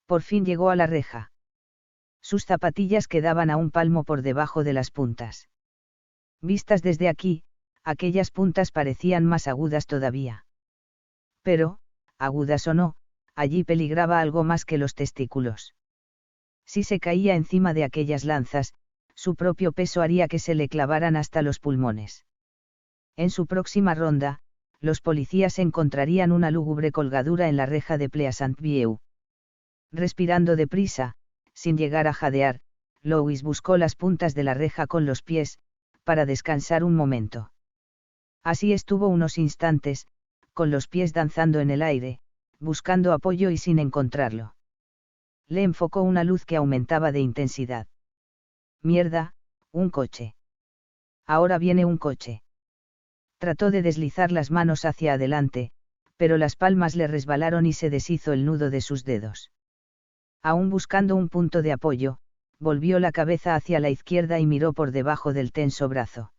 Por fin llegó a la reja. Sus zapatillas quedaban a un palmo por debajo de las puntas. Vistas desde aquí, aquellas puntas parecían más agudas todavía. Pero, agudas o no, allí peligraba algo más que los testículos. Si se caía encima de aquellas lanzas, su propio peso haría que se le clavaran hasta los pulmones. En su próxima ronda, los policías encontrarían una lúgubre colgadura en la reja de Pleasant-View. Respirando deprisa, sin llegar a jadear, Louis buscó las puntas de la reja con los pies, para descansar un momento. Así estuvo unos instantes, con los pies danzando en el aire, buscando apoyo y sin encontrarlo. Le enfocó una luz que aumentaba de intensidad. Mierda, un coche. Ahora viene un coche. Trató de deslizar las manos hacia adelante, pero las palmas le resbalaron y se deshizo el nudo de sus dedos. Aún buscando un punto de apoyo, volvió la cabeza hacia la izquierda y miró por debajo del tenso brazo.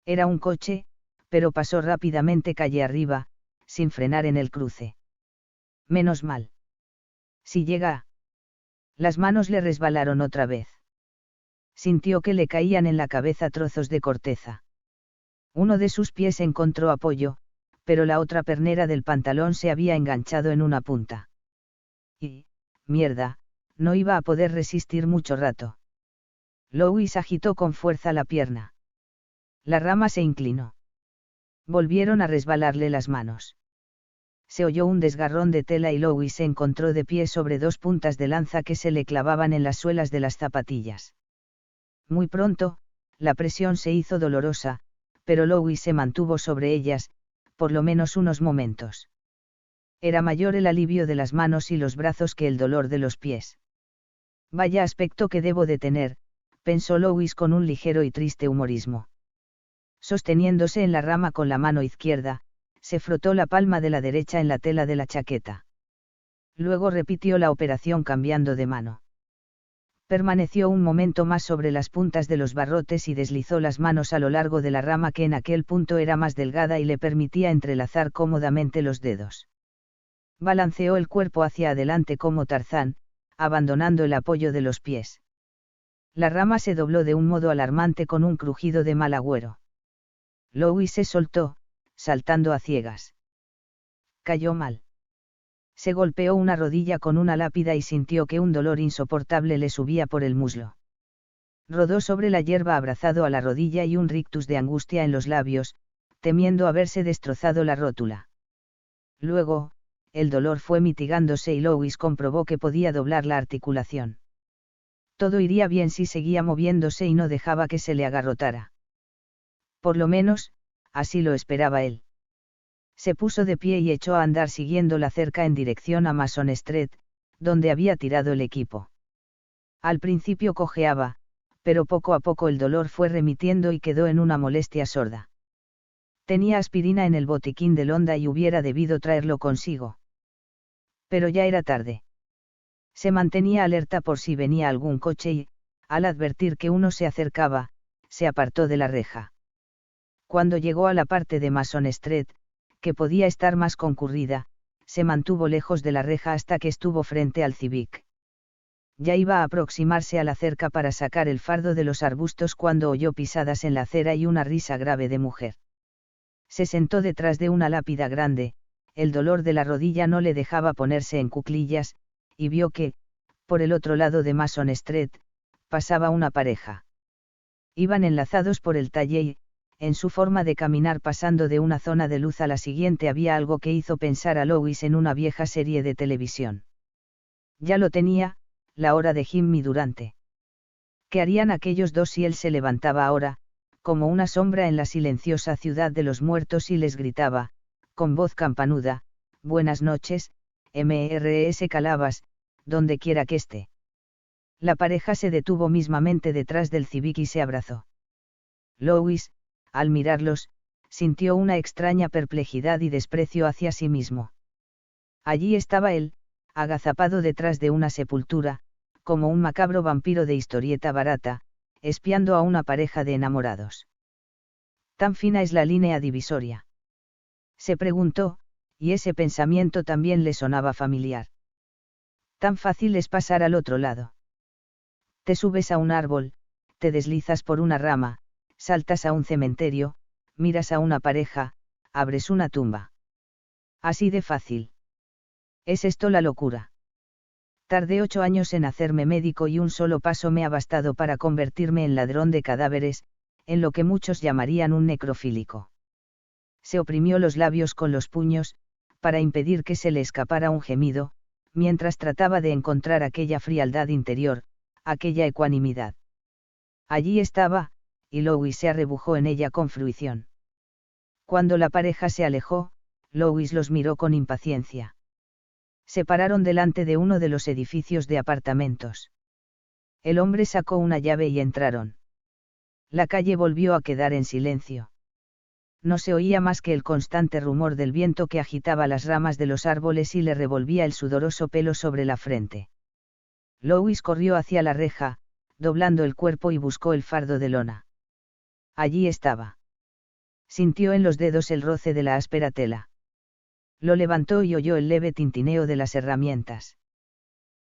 Era un coche, pero pasó rápidamente calle arriba, sin frenar en el cruce. Menos mal. Si llega. Las manos le resbalaron otra vez. Sintió que le caían en la cabeza trozos de corteza. Uno de sus pies encontró apoyo, pero la otra pernera del pantalón se había enganchado en una punta. Y, mierda, no iba a poder resistir mucho rato. Louis agitó con fuerza la pierna. La rama se inclinó. Volvieron a resbalarle las manos. Se oyó un desgarrón de tela y Louis se encontró de pie sobre dos puntas de lanza que se le clavaban en las suelas de las zapatillas. Muy pronto, la presión se hizo dolorosa, pero Louis se mantuvo sobre ellas, por lo menos unos momentos. Era mayor el alivio de las manos y los brazos que el dolor de los pies. Vaya aspecto que debo de tener, pensó Louis con un ligero y triste humorismo. Sosteniéndose en la rama con la mano izquierda, se frotó la palma de la derecha en la tela de la chaqueta. Luego repitió la operación cambiando de mano. Permaneció un momento más sobre las puntas de los barrotes y deslizó las manos a lo largo de la rama que en aquel punto era más delgada y le permitía entrelazar cómodamente los dedos. Balanceó el cuerpo hacia adelante como Tarzán, abandonando el apoyo de los pies. La rama se dobló de un modo alarmante con un crujido de mal agüero. Louis se soltó, saltando a ciegas. Cayó mal. Se golpeó una rodilla con una lápida y sintió que un dolor insoportable le subía por el muslo. Rodó sobre la hierba abrazado a la rodilla y un rictus de angustia en los labios, temiendo haberse destrozado la rótula. Luego, el dolor fue mitigándose y Louis comprobó que podía doblar la articulación. Todo iría bien si seguía moviéndose y no dejaba que se le agarrotara. Por lo menos, así lo esperaba él. Se puso de pie y echó a andar siguiendo la cerca en dirección a Mason Street, donde había tirado el equipo. Al principio cojeaba, pero poco a poco el dolor fue remitiendo y quedó en una molestia sorda. Tenía aspirina en el botiquín de Londa y hubiera debido traerlo consigo. Pero ya era tarde. Se mantenía alerta por si venía algún coche y, al advertir que uno se acercaba, se apartó de la reja. Cuando llegó a la parte de Mason Street, que podía estar más concurrida, se mantuvo lejos de la reja hasta que estuvo frente al Civic. Ya iba a aproximarse a la cerca para sacar el fardo de los arbustos cuando oyó pisadas en la acera y una risa grave de mujer. Se sentó detrás de una lápida grande, el dolor de la rodilla no le dejaba ponerse en cuclillas, y vio que, por el otro lado de Mason Street, pasaba una pareja. Iban enlazados por el talle y, en su forma de caminar pasando de una zona de luz a la siguiente había algo que hizo pensar a Louis en una vieja serie de televisión. Ya lo tenía, la hora de Jimmy Durante. ¿Qué harían aquellos dos si él se levantaba ahora, como una sombra en la silenciosa ciudad de los muertos y les gritaba, con voz campanuda, «Buenas noches, Mrs. Calabas, donde quiera que esté»? La pareja se detuvo mismamente detrás del Civic y se abrazó. Louis, al mirarlos, sintió una extraña perplejidad y desprecio hacia sí mismo. Allí estaba él, agazapado detrás de una sepultura, como un macabro vampiro de historieta barata, espiando a una pareja de enamorados. Tan fina es la línea divisoria. Se preguntó, y ese pensamiento también le sonaba familiar. Tan fácil es pasar al otro lado. Te subes a un árbol, te deslizas por una rama, saltas a un cementerio, miras a una pareja, abres una tumba. Así de fácil. ¿Es esto la locura? Tardé 8 años en hacerme médico y un solo paso me ha bastado para convertirme en ladrón de cadáveres, en lo que muchos llamarían un necrofílico. Se oprimió los labios con los puños, para impedir que se le escapara un gemido, mientras trataba de encontrar aquella frialdad interior, aquella ecuanimidad. Allí estaba, y Louis se arrebujó en ella con fruición. Cuando la pareja se alejó, Louis los miró con impaciencia. Se pararon delante de uno de los edificios de apartamentos. El hombre sacó una llave y entraron. La calle volvió a quedar en silencio. No se oía más que el constante rumor del viento que agitaba las ramas de los árboles y le revolvía el sudoroso pelo sobre la frente. Louis corrió hacia la reja, doblando el cuerpo y buscó el fardo de lona. Allí estaba. Sintió en los dedos el roce de la áspera tela. Lo levantó y oyó el leve tintineo de las herramientas.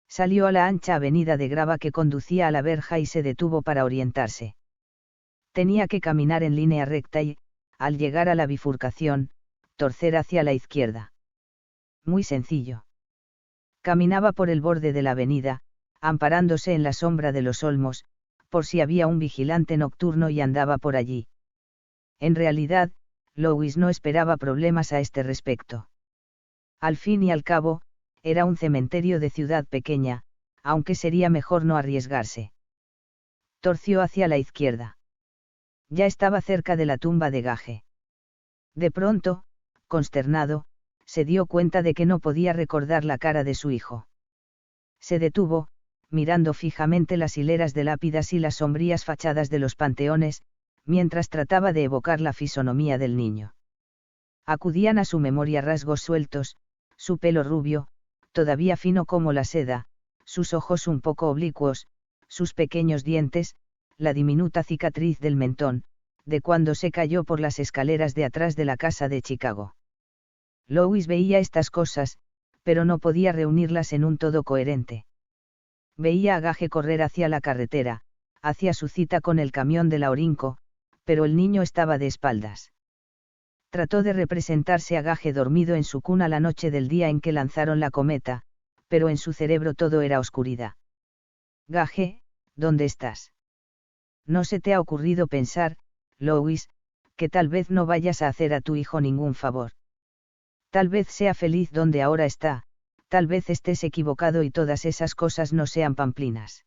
Salió a la ancha avenida de grava que conducía a la verja y se detuvo para orientarse. Tenía que caminar en línea recta y, al llegar a la bifurcación, torcer hacia la izquierda. Muy sencillo. Caminaba por el borde de la avenida, amparándose en la sombra de los olmos, por si había un vigilante nocturno y andaba por allí. En realidad, Louis no esperaba problemas a este respecto. Al fin y al cabo, era un cementerio de ciudad pequeña, aunque sería mejor no arriesgarse. Torció hacia la izquierda. Ya estaba cerca de la tumba de Gage. De pronto, consternado, se dio cuenta de que no podía recordar la cara de su hijo. Se detuvo, mirando fijamente las hileras de lápidas y las sombrías fachadas de los panteones, mientras trataba de evocar la fisonomía del niño. Acudían a su memoria rasgos sueltos, su pelo rubio, todavía fino como la seda, sus ojos un poco oblicuos, sus pequeños dientes, la diminuta cicatriz del mentón, de cuando se cayó por las escaleras de atrás de la casa de Chicago. Louis veía estas cosas, pero no podía reunirlas en un todo coherente. Veía a Gage correr hacia la carretera, hacia su cita con el camión de la Orinco, pero el niño estaba de espaldas. Trató de representarse a Gage dormido en su cuna la noche del día en que lanzaron la cometa, pero en su cerebro todo era oscuridad. Gage, ¿dónde estás? ¿No se te ha ocurrido pensar, Louis, que tal vez no vayas a hacer a tu hijo ningún favor? Tal vez sea feliz donde ahora está, tal vez estés equivocado y todas esas cosas no sean pamplinas.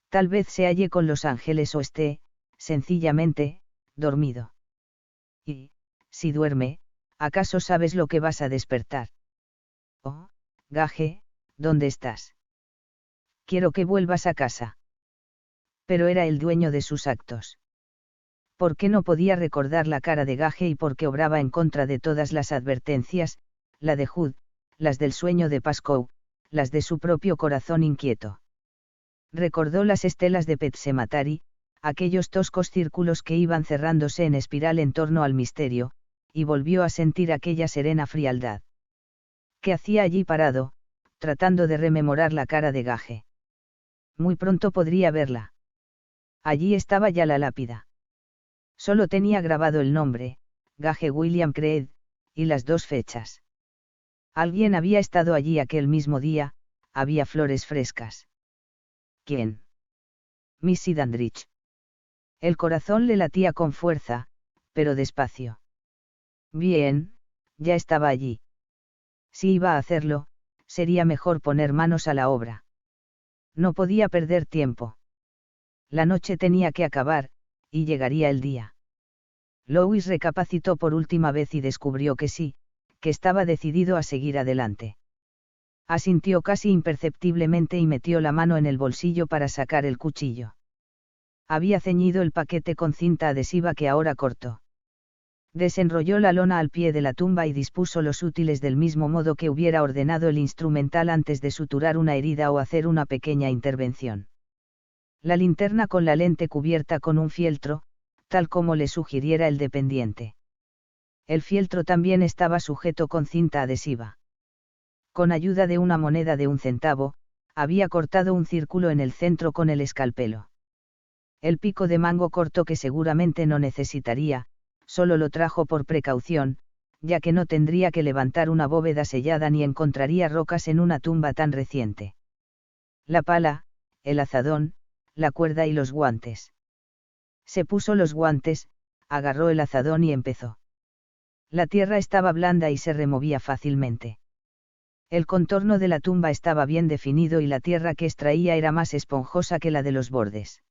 Tal vez se halle con los ángeles o esté, sencillamente, dormido. Y, si duerme, ¿acaso sabes lo que vas a despertar? Oh, Gage, ¿dónde estás? Quiero que vuelvas a casa. Pero era el dueño de sus actos. ¿Por qué no podía recordar la cara de Gage y por qué obraba en contra de todas las advertencias, la de Hood, las del sueño de Pascoe, las de su propio corazón inquieto? Recordó las estelas de Pet Sematary, aquellos toscos círculos que iban cerrándose en espiral en torno al misterio, y volvió a sentir aquella serena frialdad. ¿Qué hacía allí parado, tratando de rememorar la cara de Gage? Muy pronto podría verla. Allí estaba ya la lápida. Solo tenía grabado el nombre, Gage William Creed, y las 2 fechas. Alguien había estado allí aquel mismo día, había flores frescas. ¿Quién? Missy Dandridge. El corazón le latía con fuerza, pero despacio. Bien, ya estaba allí. Si iba a hacerlo, sería mejor poner manos a la obra. No podía perder tiempo. La noche tenía que acabar, y llegaría el día. Louis recapacitó por última vez y descubrió que sí, que estaba decidido a seguir adelante. Asintió casi imperceptiblemente y metió la mano en el bolsillo para sacar el cuchillo. Había ceñido el paquete con cinta adhesiva que ahora cortó. Desenrolló la lona al pie de la tumba y dispuso los útiles del mismo modo que hubiera ordenado el instrumental antes de suturar una herida o hacer una pequeña intervención. La linterna con la lente cubierta con un fieltro, tal como le sugiriera el dependiente. El fieltro también estaba sujeto con cinta adhesiva. Con ayuda de una moneda de 1 centavo, había cortado un círculo en el centro con el escalpelo. El pico de mango corto que seguramente no necesitaría, solo lo trajo por precaución, ya que no tendría que levantar una bóveda sellada ni encontraría rocas en una tumba tan reciente. La pala, el azadón, la cuerda y los guantes. Se puso los guantes, agarró el azadón y empezó. La tierra estaba blanda y se removía fácilmente. El contorno de la tumba estaba bien definido y la tierra que extraía era más esponjosa que la de los bordes.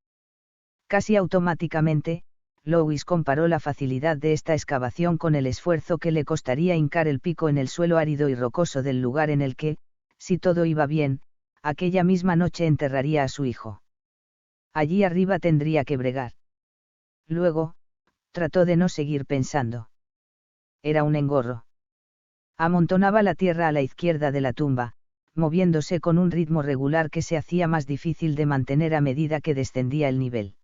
Casi automáticamente, Louis comparó la facilidad de esta excavación con el esfuerzo que le costaría hincar el pico en el suelo árido y rocoso del lugar en el que, si todo iba bien, aquella misma noche enterraría a su hijo. Allí arriba tendría que bregar. Luego, trató de no seguir pensando. Era un engorro. Amontonaba la tierra a la izquierda de la tumba, moviéndose con un ritmo regular que se hacía más difícil de mantener a medida que descendía el nivel.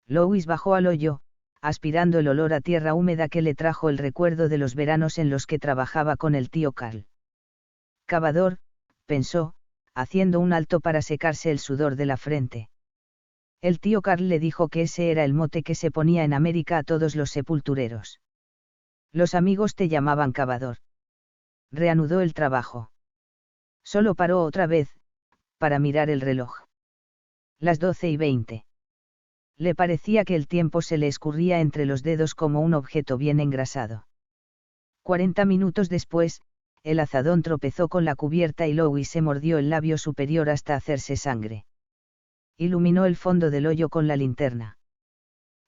Louis bajó al hoyo, aspirando el olor a tierra húmeda que le trajo el recuerdo de los veranos en los que trabajaba con el tío Carl. Cavador, pensó, haciendo un alto para secarse el sudor de la frente. El tío Carl le dijo que ese era el mote que se ponía en América a todos los sepultureros. Los amigos te llamaban cavador. Reanudó el trabajo. Solo paró otra vez, para mirar el reloj. Las 12:20. Le parecía que el tiempo se le escurría entre los dedos como un objeto bien engrasado. 40 minutos después, el azadón tropezó con la cubierta y Louis se mordió el labio superior hasta hacerse sangre. Iluminó el fondo del hoyo con la linterna.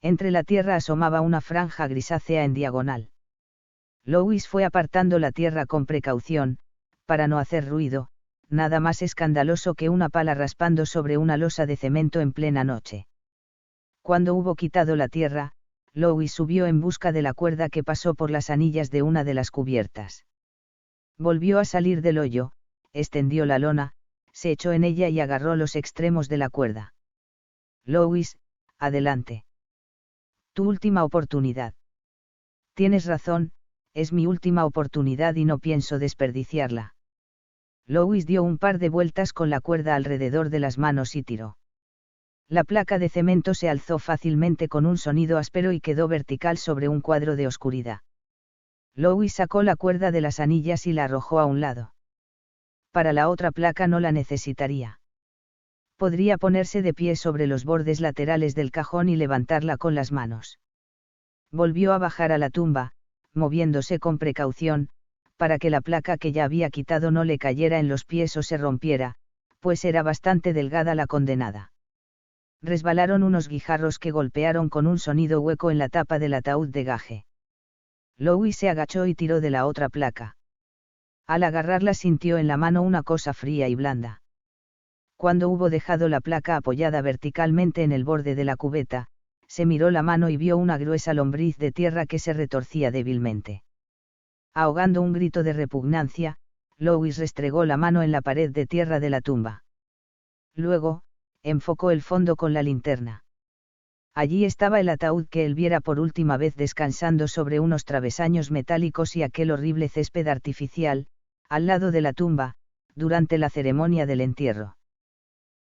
Entre la tierra asomaba una franja grisácea en diagonal. Louis fue apartando la tierra con precaución, para no hacer ruido, nada más escandaloso que una pala raspando sobre una losa de cemento en plena noche. Cuando hubo quitado la tierra, Louis subió en busca de la cuerda que pasó por las anillas de una de las cubiertas. Volvió a salir del hoyo, extendió la lona, se echó en ella y agarró los extremos de la cuerda. Louis, adelante. Tu última oportunidad. Tienes razón, es mi última oportunidad y no pienso desperdiciarla. Louis dio un par de vueltas con la cuerda alrededor de las manos y tiró. La placa de cemento se alzó fácilmente con un sonido áspero y quedó vertical sobre un cuadro de oscuridad. Louis sacó la cuerda de las anillas y la arrojó a un lado. Para la otra placa no la necesitaría. Podría ponerse de pie sobre los bordes laterales del cajón y levantarla con las manos. Volvió a bajar a la tumba, moviéndose con precaución, para que la placa que ya había quitado no le cayera en los pies o se rompiera, pues era bastante delgada la condenada. Resbalaron unos guijarros que golpearon con un sonido hueco en la tapa del ataúd de gaje. Louis se agachó y tiró de la otra placa. Al agarrarla sintió en la mano una cosa fría y blanda. Cuando hubo dejado la placa apoyada verticalmente en el borde de la cubeta, se miró la mano y vio una gruesa lombriz de tierra que se retorcía débilmente. Ahogando un grito de repugnancia, Louis restregó la mano en la pared de tierra de la tumba. Luego, enfocó el fondo con la linterna. Allí estaba el ataúd que él viera por última vez descansando sobre unos travesaños metálicos y aquel horrible césped artificial, al lado de la tumba, durante la ceremonia del entierro.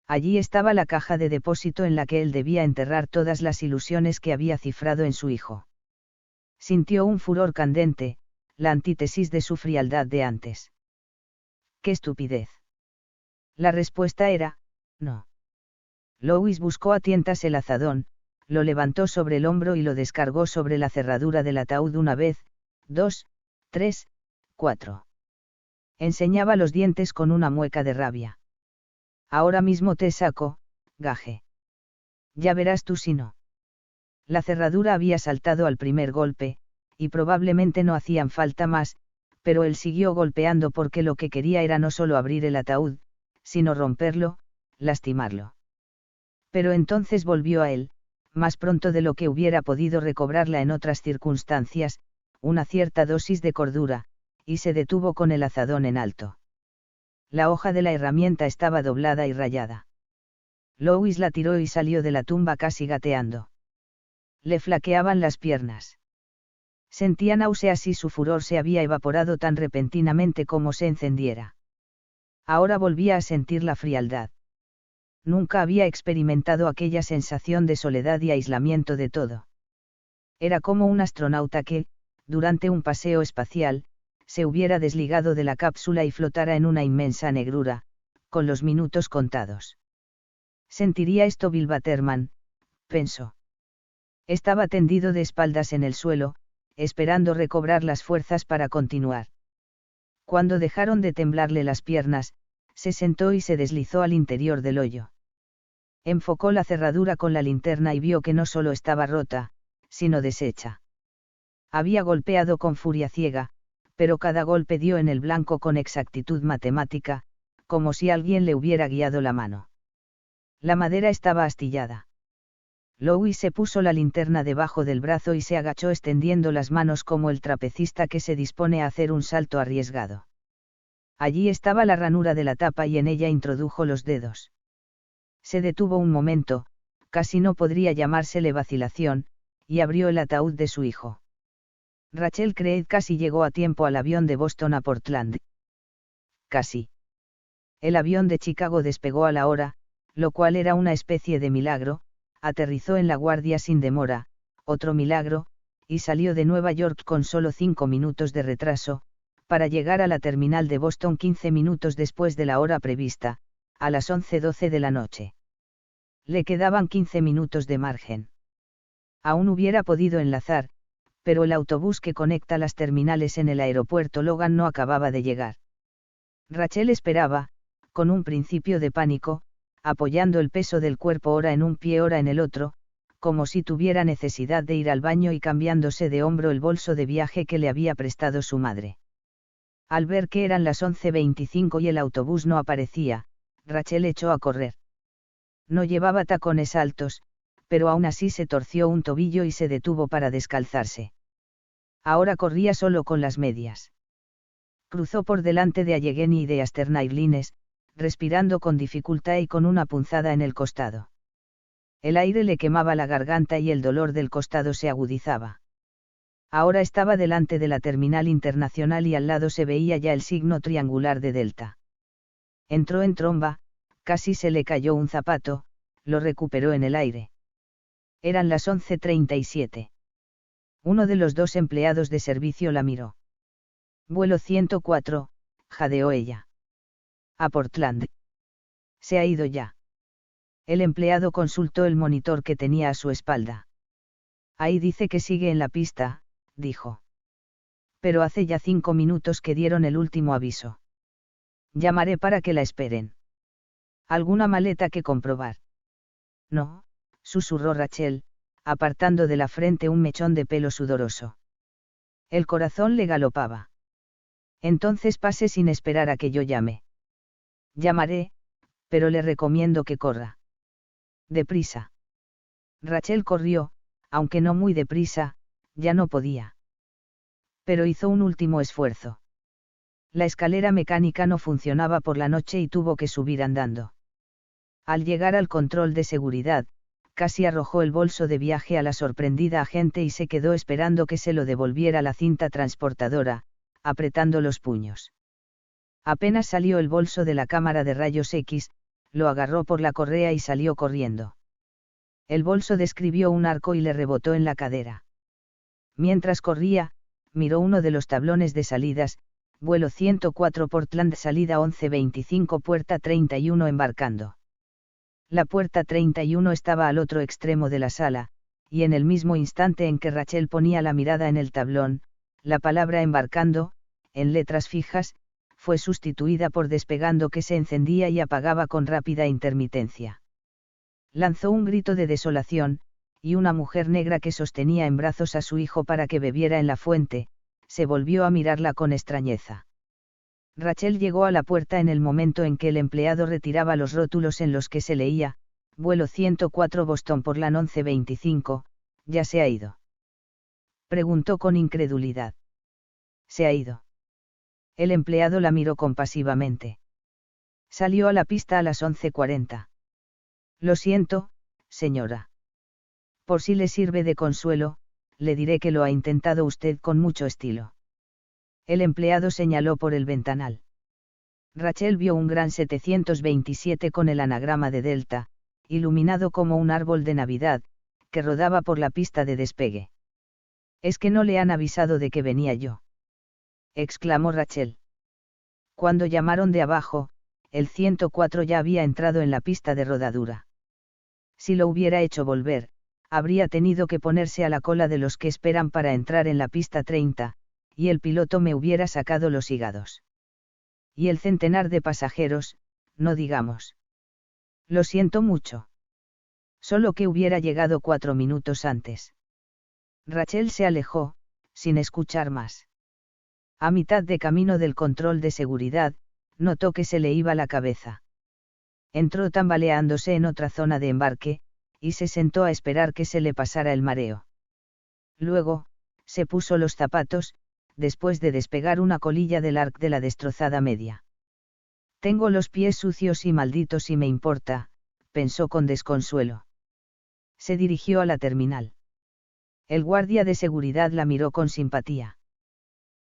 Allí estaba la caja de depósito en la que él debía enterrar todas las ilusiones que había cifrado en su hijo. Sintió un furor candente, la antítesis de su frialdad de antes. ¡Qué estupidez! La respuesta era, no. Louis buscó a tientas el azadón, lo levantó sobre el hombro y lo descargó sobre la cerradura del ataúd 1 vez, 2, 3, 4. Enseñaba los dientes con una mueca de rabia. Ahora mismo te saco, gaje. Ya verás tú si no. La cerradura había saltado al primer golpe, y probablemente no hacían falta más, pero él siguió golpeando porque lo que quería era no solo abrir el ataúd, sino romperlo, lastimarlo. Pero entonces volvió a él, más pronto de lo que hubiera podido recobrarla en otras circunstancias, una cierta dosis de cordura, y se detuvo con el azadón en alto. La hoja de la herramienta estaba doblada y rayada. Louis la tiró y salió de la tumba casi gateando. Le flaqueaban las piernas. Sentía náuseas y su furor se había evaporado tan repentinamente como se encendiera. Ahora volvía a sentir la frialdad. Nunca había experimentado aquella sensación de soledad y aislamiento de todo. Era como un astronauta que, durante un paseo espacial, se hubiera desligado de la cápsula y flotara en una inmensa negrura, con los minutos contados. Sentiría esto Bill Batterman, pensó. Estaba tendido de espaldas en el suelo, esperando recobrar las fuerzas para continuar. Cuando dejaron de temblarle las piernas, se sentó y se deslizó al interior del hoyo. Enfocó la cerradura con la linterna y vio que no solo estaba rota, sino deshecha. Había golpeado con furia ciega, pero cada golpe dio en el blanco con exactitud matemática, como si alguien le hubiera guiado la mano. La madera estaba astillada. Louis se puso la linterna debajo del brazo y se agachó extendiendo las manos como el trapecista que se dispone a hacer un salto arriesgado. Allí estaba la ranura de la tapa y en ella introdujo los dedos. Se detuvo un momento, casi no podría llamársele vacilación, y abrió el ataúd de su hijo. Rachel Craig casi llegó a tiempo al avión de Boston a Portland. Casi. El avión de Chicago despegó a la hora, lo cual era una especie de milagro, aterrizó en La Guardia sin demora, otro milagro, y salió de Nueva York con solo 5 minutos de retraso, para llegar a la terminal de Boston 15 minutos después de la hora prevista, a las 11:12 de la noche. Le quedaban 15 minutos de margen. Aún hubiera podido enlazar, pero el autobús que conecta las terminales en el aeropuerto Logan no acababa de llegar. Rachel esperaba, con un principio de pánico, apoyando el peso del cuerpo ora en un pie ora en el otro, como si tuviera necesidad de ir al baño y cambiándose de hombro el bolso de viaje que le había prestado su madre. Al ver que eran las 11:25 y el autobús no aparecía, Rachel echó a correr. No llevaba tacones altos, pero aún así se torció un tobillo y se detuvo para descalzarse. Ahora corría solo con las medias. Cruzó por delante de Allegheny y de Eastern Airlines, respirando con dificultad y con una punzada en el costado. El aire le quemaba la garganta y el dolor del costado se agudizaba. Ahora estaba delante de la terminal internacional y al lado se veía ya el signo triangular de Delta. Entró en tromba, casi se le cayó un zapato, lo recuperó en el aire. Eran las 11:37. Uno de los dos empleados de servicio la miró. Vuelo 104, jadeó ella. A Portland. Se ha ido ya. El empleado consultó el monitor que tenía a su espalda. Ahí dice que sigue en la pista, dijo. Pero hace ya 5 minutos que dieron el último aviso. Llamaré para que la esperen. ¿Alguna maleta que comprobar? No, susurró Rachel, apartando de la frente un mechón de pelo sudoroso. El corazón le galopaba. Entonces pase sin esperar a que yo llame. Llamaré, pero le recomiendo que corra. Deprisa. Rachel corrió, aunque no muy deprisa, ya no podía. Pero hizo un último esfuerzo. La escalera mecánica no funcionaba por la noche y tuvo que subir andando. Al llegar al control de seguridad, casi arrojó el bolso de viaje a la sorprendida agente y se quedó esperando que se lo devolviera la cinta transportadora, apretando los puños. Apenas salió el bolso de la cámara de rayos X, lo agarró por la correa y salió corriendo. El bolso describió un arco y le rebotó en la cadera. Mientras corría, miró uno de los tablones de salidas, vuelo 104 Portland salida 11:25 puerta 31 embarcando. La puerta 31 estaba al otro extremo de la sala, y en el mismo instante en que Rachel ponía la mirada en el tablón, la palabra embarcando, en letras fijas, fue sustituida por despegando que se encendía y apagaba con rápida intermitencia. Lanzó un grito de desolación, y una mujer negra que sostenía en brazos a su hijo para que bebiera en la fuente, se volvió a mirarla con extrañeza. Rachel llegó a la puerta en el momento en que el empleado retiraba los rótulos en los que se leía, vuelo 104 Boston por la 11:25, ¿ya se ha ido? Preguntó con incredulidad. Se ha ido. El empleado la miró compasivamente. Salió a la pista a las 11:40. Lo siento, señora. Por si le sirve de consuelo, le diré que lo ha intentado usted con mucho estilo. El empleado señaló por el ventanal. Rachel vio un gran 727 con el anagrama de Delta, iluminado como un árbol de Navidad, que rodaba por la pista de despegue. «¿Es que no le han avisado de que venía yo?», exclamó Rachel. Cuando llamaron de abajo, el 104 ya había entrado en la pista de rodadura. Si lo hubiera hecho volver, habría tenido que ponerse a la cola de los que esperan para entrar en la pista 30, y el piloto me hubiera sacado los hígados. Y el centenar de pasajeros, no digamos. Lo siento mucho. Solo que hubiera llegado 4 minutos antes. Rachel se alejó, sin escuchar más. A mitad de camino del control de seguridad, notó que se le iba la cabeza. Entró tambaleándose en otra zona de embarque, y se sentó a esperar que se le pasara el mareo. Luego, se puso los zapatos, después de despegar una colilla del arc de la destrozada media. Tengo los pies sucios y malditos y me importa, pensó con desconsuelo. Se dirigió a la terminal. El guardia de seguridad la miró con simpatía.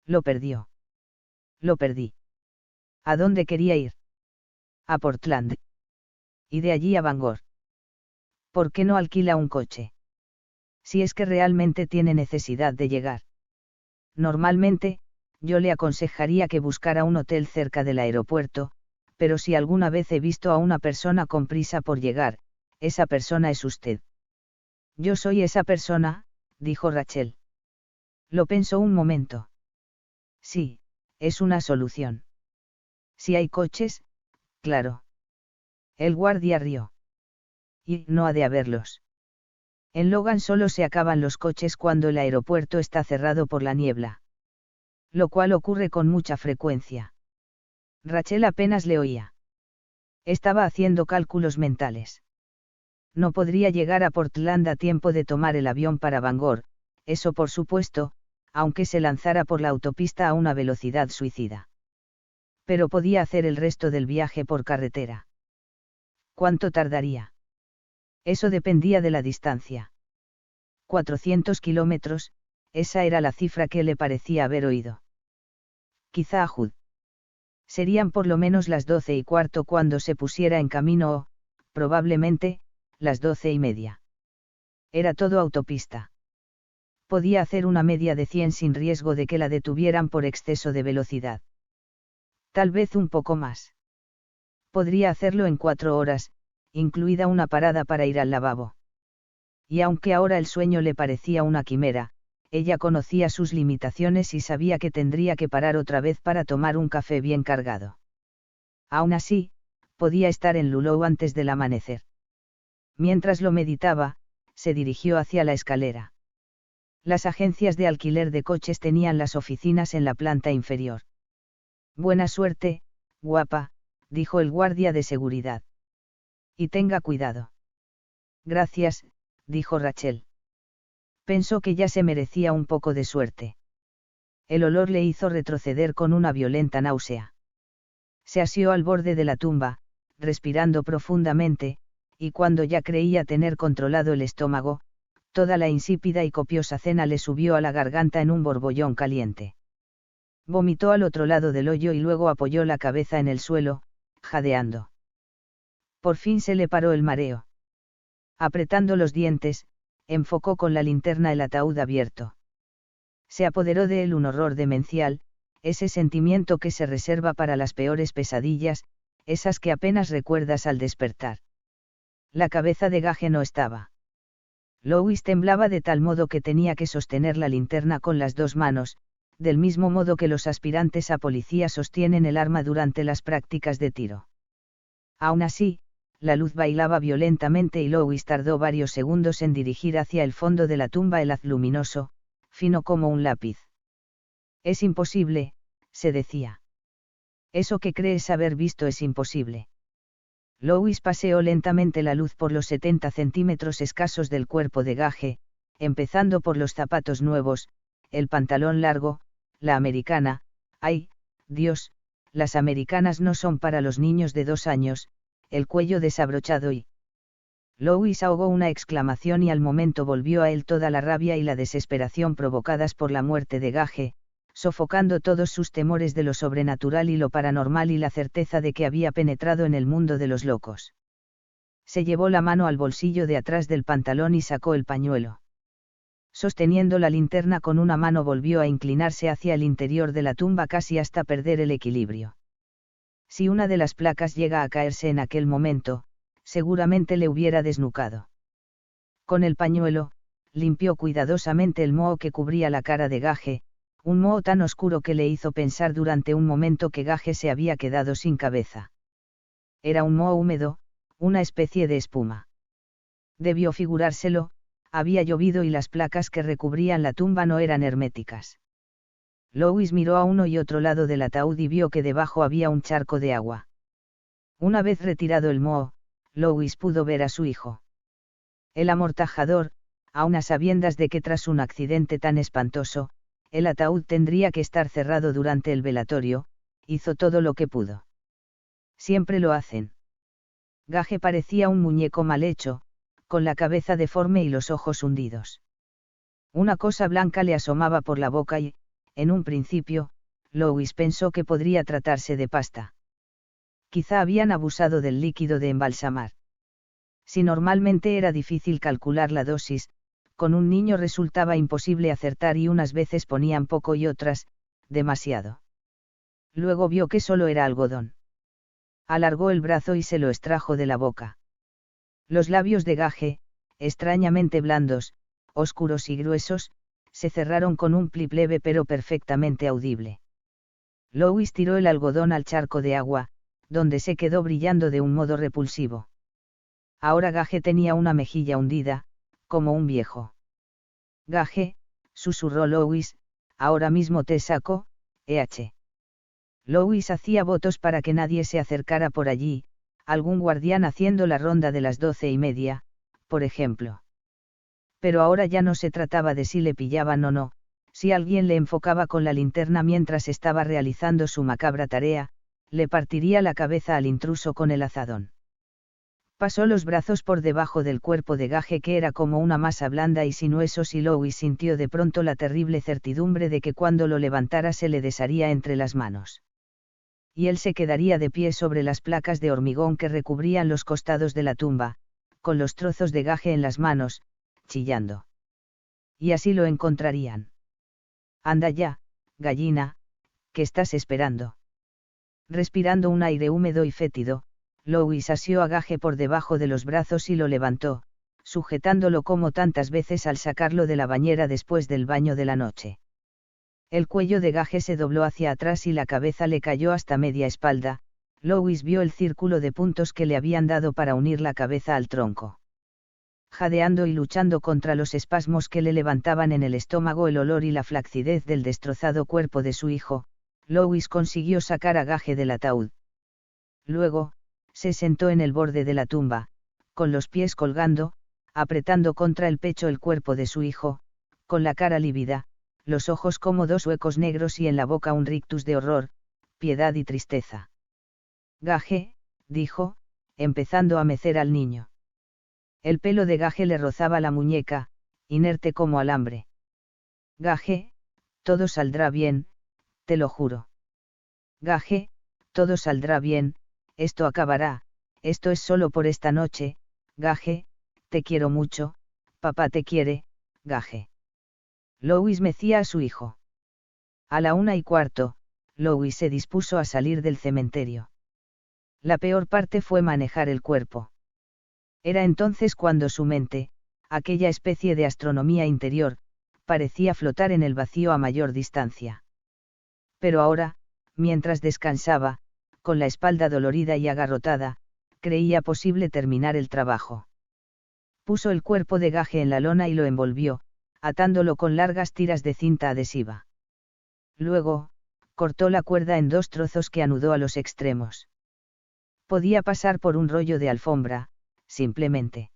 Lo perdió. Lo perdí. ¿A dónde quería ir? A Portland. Y de allí a Bangor. ¿Por qué no alquila un coche? Si es que realmente tiene necesidad de llegar. Normalmente, yo le aconsejaría que buscara un hotel cerca del aeropuerto, pero si alguna vez he visto a una persona con prisa por llegar, esa persona es usted. Yo soy esa persona, dijo Rachel. Lo pensó un momento. Sí, es una solución. Si hay coches, claro. El guardia rió. Y no ha de haberlos. En Logan solo se acaban los coches cuando el aeropuerto está cerrado por la niebla. Lo cual ocurre con mucha frecuencia. Rachel apenas le oía. Estaba haciendo cálculos mentales. No podría llegar a Portland a tiempo de tomar el avión para Bangor, eso por supuesto, aunque se lanzara por la autopista a una velocidad suicida. Pero podía hacer el resto del viaje por carretera. ¿Cuánto tardaría? Eso dependía de la distancia. 400 kilómetros, esa era la cifra que le parecía haber oído. Quizá a Hood. Serían por lo menos las 12:15 cuando se pusiera en camino o, probablemente, las 12:30. Era todo autopista. Podía hacer una media de 100 sin riesgo de que la detuvieran por exceso de velocidad. Tal vez un poco más. Podría hacerlo en 4 horas, incluida una parada para ir al lavabo. Y aunque ahora el sueño le parecía una quimera, ella conocía sus limitaciones y sabía que tendría que parar otra vez para tomar un café bien cargado. Aún así, podía estar en Lulow antes del amanecer. Mientras lo meditaba, se dirigió hacia la escalera. Las agencias de alquiler de coches tenían las oficinas en la planta inferior. Buena suerte, guapa, dijo el guardia de seguridad. Y tenga cuidado. Gracias, dijo Rachel. Pensó que ya se merecía un poco de suerte. El olor le hizo retroceder con una violenta náusea. Se asió al borde de la tumba, respirando profundamente, y cuando ya creía tener controlado el estómago, toda la insípida y copiosa cena le subió a la garganta en un borbollón caliente. Vomitó al otro lado del hoyo y luego apoyó la cabeza en el suelo, jadeando. Por fin se le paró el mareo. Apretando los dientes, enfocó con la linterna el ataúd abierto. Se apoderó de él un horror demencial, ese sentimiento que se reserva para las peores pesadillas, esas que apenas recuerdas al despertar. La cabeza de Gage no estaba. Louis temblaba de tal modo que tenía que sostener la linterna con las 2 manos, del mismo modo que los aspirantes a policía sostienen el arma durante las prácticas de tiro. Aún así, la luz bailaba violentamente y Louis tardó varios segundos en dirigir hacia el fondo de la tumba el haz luminoso, fino como un lápiz. Es imposible, se decía. Eso que crees haber visto es imposible. Louis paseó lentamente la luz por los 70 centímetros escasos del cuerpo de Gage, empezando por los zapatos nuevos, el pantalón largo, la americana, ¡ay, Dios! Las americanas no son para los niños de 2 años, el cuello desabrochado y... Louis ahogó una exclamación y al momento volvió a él toda la rabia y la desesperación provocadas por la muerte de Gage, sofocando todos sus temores de lo sobrenatural y lo paranormal y la certeza de que había penetrado en el mundo de los locos. Se llevó la mano al bolsillo de atrás del pantalón y sacó el pañuelo. Sosteniendo la linterna con una mano volvió a inclinarse hacia el interior de la tumba casi hasta perder el equilibrio. Si una de las placas llega a caerse en aquel momento, seguramente le hubiera desnucado. Con el pañuelo, limpió cuidadosamente el moho que cubría la cara de Gage, un moho tan oscuro que le hizo pensar durante un momento que Gage se había quedado sin cabeza. Era un moho húmedo, una especie de espuma. Debió figurárselo, había llovido y las placas que recubrían la tumba no eran herméticas. Louis miró a uno y otro lado del ataúd y vio que debajo había un charco de agua. Una vez retirado el moho, Louis pudo ver a su hijo. El amortajador, aun a sabiendas de que tras un accidente tan espantoso, el ataúd tendría que estar cerrado durante el velatorio, hizo todo lo que pudo. Siempre lo hacen. Gage parecía un muñeco mal hecho, con la cabeza deforme y los ojos hundidos. Una cosa blanca le asomaba por la boca y, en un principio, Louis pensó que podría tratarse de pasta. Quizá habían abusado del líquido de embalsamar. Si normalmente era difícil calcular la dosis, con un niño resultaba imposible acertar y unas veces ponían poco y otras, demasiado. Luego vio que solo era algodón. Alargó el brazo y se lo extrajo de la boca. Los labios de Gage, extrañamente blandos, oscuros y gruesos, se cerraron con un plip leve pero perfectamente audible. Louis tiró el algodón al charco de agua, donde se quedó brillando de un modo repulsivo. Ahora Gage tenía una mejilla hundida, como un viejo. Gage, susurró Louis, ahora mismo te saco, Louis hacía votos para que nadie se acercara por allí, algún guardián haciendo la ronda de las 12:30, por ejemplo. Pero ahora ya no se trataba de si le pillaban o no, si alguien le enfocaba con la linterna mientras estaba realizando su macabra tarea, le partiría la cabeza al intruso con el azadón. Pasó los brazos por debajo del cuerpo de Gage que era como una masa blanda y sin huesos y Louis sintió de pronto la terrible certidumbre de que cuando lo levantara se le desharía entre las manos. Y él se quedaría de pie sobre las placas de hormigón que recubrían los costados de la tumba, con los trozos de Gage en las manos, chillando. Y así lo encontrarían. Anda ya, gallina, ¿qué estás esperando? Respirando un aire húmedo y fétido, Louis asió a Gage por debajo de los brazos y lo levantó, sujetándolo como tantas veces al sacarlo de la bañera después del baño de la noche. El cuello de Gage se dobló hacia atrás y la cabeza le cayó hasta media espalda. Louis vio el círculo de puntos que le habían dado para unir la cabeza al tronco. Jadeando y luchando contra los espasmos que le levantaban en el estómago el olor y la flacidez del destrozado cuerpo de su hijo, Louis consiguió sacar a Gage del ataúd. Luego, se sentó en el borde de la tumba, con los pies colgando, apretando contra el pecho el cuerpo de su hijo, con la cara lívida, los ojos como dos huecos negros y en la boca un rictus de horror, piedad y tristeza. Gage, dijo, empezando a mecer al niño. El pelo de Gage le rozaba la muñeca, inerte como alambre. Gage, todo saldrá bien, te lo juro. Gage, todo saldrá bien, esto acabará, esto es solo por esta noche, Gage, te quiero mucho, papá te quiere, Gage. Louis mecía a su hijo. A la 1:15, Louis se dispuso a salir del cementerio. La peor parte fue manejar el cuerpo. Era entonces cuando su mente, aquella especie de astronomía interior, parecía flotar en el vacío a mayor distancia. Pero ahora, mientras descansaba, con la espalda dolorida y agarrotada, creía posible terminar el trabajo. Puso el cuerpo de Gage en la lona y lo envolvió, atándolo con largas tiras de cinta adhesiva. Luego, cortó la cuerda en 2 trozos que anudó a los extremos. Podía pasar por un rollo de alfombra, simplemente.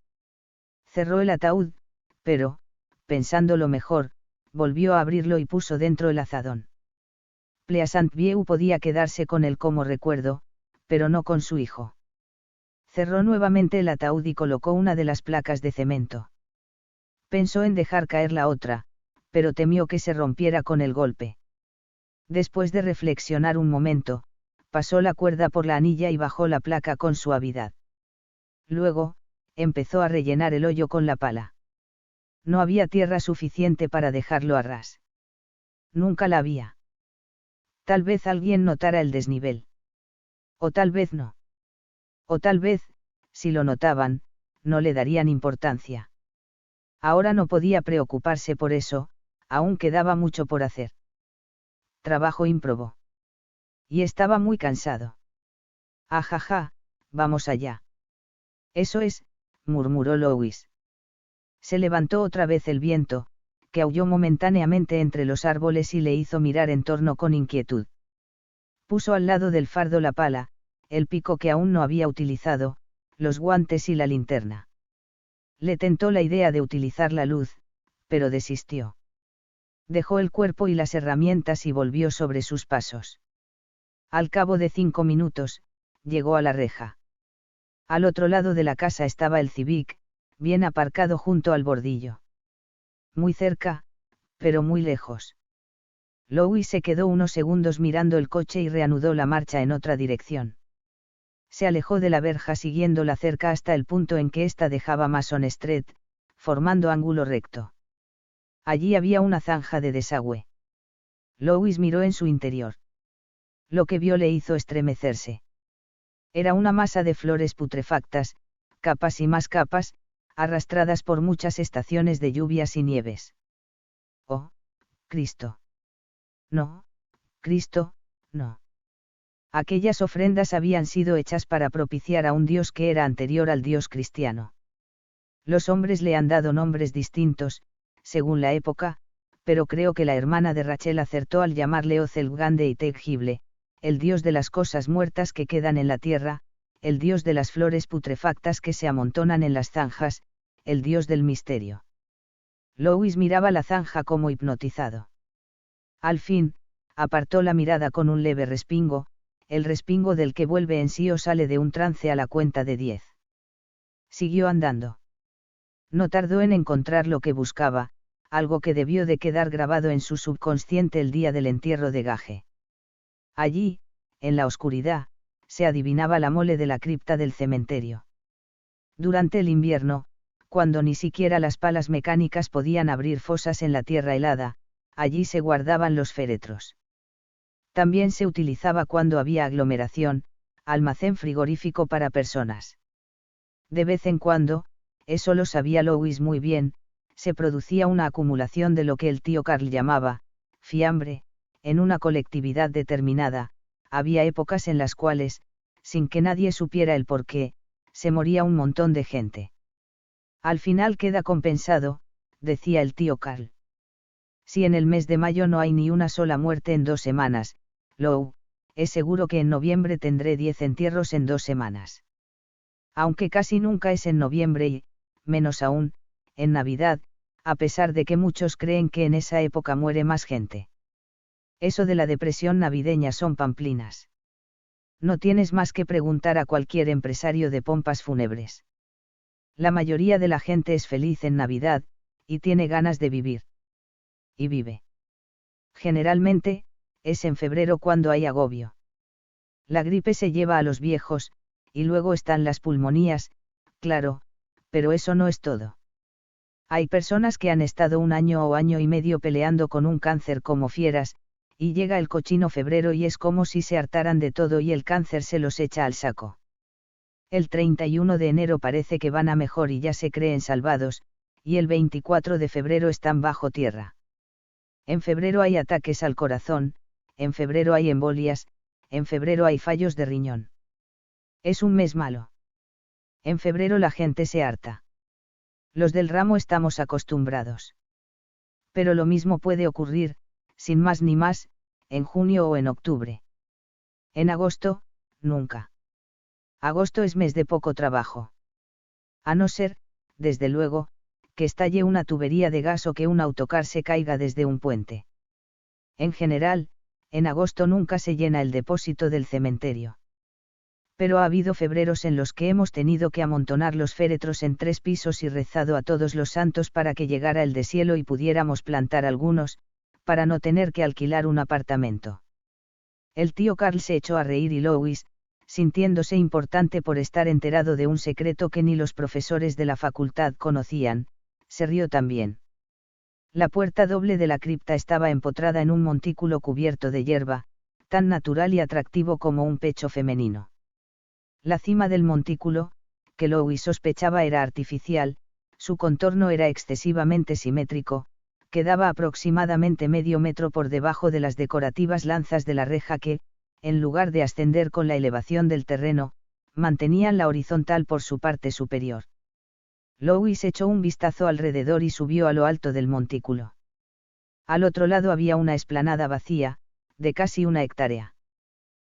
Cerró el ataúd, pero, pensándolo mejor, volvió a abrirlo y puso dentro el azadón. Pleasant-View podía quedarse con él como recuerdo, pero no con su hijo. Cerró nuevamente el ataúd y colocó una de las placas de cemento. Pensó en dejar caer la otra, pero temió que se rompiera con el golpe. Después de reflexionar un momento, pasó la cuerda por la anilla y bajó la placa con suavidad. Luego, empezó a rellenar el hoyo con la pala. No había tierra suficiente para dejarlo a ras. Nunca la había. Tal vez alguien notara el desnivel. O tal vez no. O tal vez, si lo notaban, no le darían importancia. Ahora no podía preocuparse por eso, aún quedaba mucho por hacer. Trabajo ímprobo. Y estaba muy cansado. Ajaja, vamos allá. Eso es, murmuró Louis. Se levantó otra vez el viento, que aulló momentáneamente entre los árboles y le hizo mirar en torno con inquietud. Puso al lado del fardo la pala, el pico que aún no había utilizado, los guantes y la linterna. Le tentó la idea de utilizar la luz, pero desistió. Dejó el cuerpo y las herramientas y volvió sobre sus pasos. Al cabo de 5 minutos, llegó a la reja. Al otro lado de la casa estaba el Civic, bien aparcado junto al bordillo. Muy cerca, pero muy lejos. Louis se quedó unos segundos mirando el coche y reanudó la marcha en otra dirección. Se alejó de la verja siguiéndola cerca hasta el punto en que ésta dejaba Mason Street, formando ángulo recto. Allí había una zanja de desagüe. Louis miró en su interior. Lo que vio le hizo estremecerse. Era una masa de flores putrefactas, capas y más capas, arrastradas por muchas estaciones de lluvias y nieves. ¡Oh, Cristo! No, Cristo, no. Aquellas ofrendas habían sido hechas para propiciar a un Dios que era anterior al Dios cristiano. Los hombres le han dado nombres distintos, según la época, pero creo que la hermana de Rachel acertó al llamarle Ozelgande y Teghible, el Dios de las cosas muertas que quedan en la tierra, el Dios de las flores putrefactas que se amontonan en las zanjas, el Dios del misterio. Louis miraba la zanja como hipnotizado. Al fin, apartó la mirada con un leve respingo, el respingo del que vuelve en sí o sale de un trance a la cuenta de 10. Siguió andando. No tardó en encontrar lo que buscaba, algo que debió de quedar grabado en su subconsciente el día del entierro de Gage. Allí, en la oscuridad, se adivinaba la mole de la cripta del cementerio. Durante el invierno, cuando ni siquiera las palas mecánicas podían abrir fosas en la tierra helada, allí se guardaban los féretros. También se utilizaba cuando había aglomeración, almacén frigorífico para personas. De vez en cuando, eso lo sabía Louis muy bien, se producía una acumulación de lo que el tío Carl llamaba fiambre, en una colectividad determinada. Había épocas en las cuales, sin que nadie supiera el porqué, se moría un montón de gente. Al final queda compensado, decía el tío Carl. Si en el mes de mayo no hay ni una sola muerte en 2 semanas, Lou, es seguro que en noviembre tendré 10 entierros en 2 semanas. Aunque casi nunca es en noviembre y, menos aún, en Navidad, a pesar de que muchos creen que en esa época muere más gente. Eso de la depresión navideña son pamplinas. No tienes más que preguntar a cualquier empresario de pompas fúnebres. La mayoría de la gente es feliz en Navidad, y tiene ganas de vivir. Y vive. Generalmente, es en febrero cuando hay agobio. La gripe se lleva a los viejos, y luego están las pulmonías, claro, pero eso no es todo. Hay personas que han estado 1 año o año y medio peleando con un cáncer como fieras, y llega el cochino febrero y es como si se hartaran de todo y el cáncer se los echa al saco. El 31 de enero parece que van a mejor y ya se creen salvados, y el 24 de febrero están bajo tierra. En febrero hay ataques al corazón, en febrero hay embolias, en febrero hay fallos de riñón. Es un mes malo. En febrero la gente se harta. Los del ramo estamos acostumbrados. Pero lo mismo puede ocurrir, sin más ni más, en junio o en octubre. En agosto, nunca. Agosto es mes de poco trabajo. A no ser, desde luego, que estalle una tubería de gas o que un autocar se caiga desde un puente. En general, en agosto nunca se llena el depósito del cementerio. Pero ha habido febreros en los que hemos tenido que amontonar los féretros en 3 pisos y rezado a todos los santos para que llegara el deshielo y pudiéramos plantar algunos, para no tener que alquilar un apartamento. El tío Carl se echó a reír y Louis, sintiéndose importante por estar enterado de un secreto que ni los profesores de la facultad conocían, se rió también. La puerta doble de la cripta estaba empotrada en un montículo cubierto de hierba, tan natural y atractivo como un pecho femenino. La cima del montículo, que Louis sospechaba era artificial, su contorno era excesivamente simétrico, quedaba aproximadamente medio metro por debajo de las decorativas lanzas de la reja que, en lugar de ascender con la elevación del terreno, mantenían la horizontal por su parte superior. Louis echó un vistazo alrededor y subió a lo alto del montículo. Al otro lado había una explanada vacía, de casi 1 hectárea.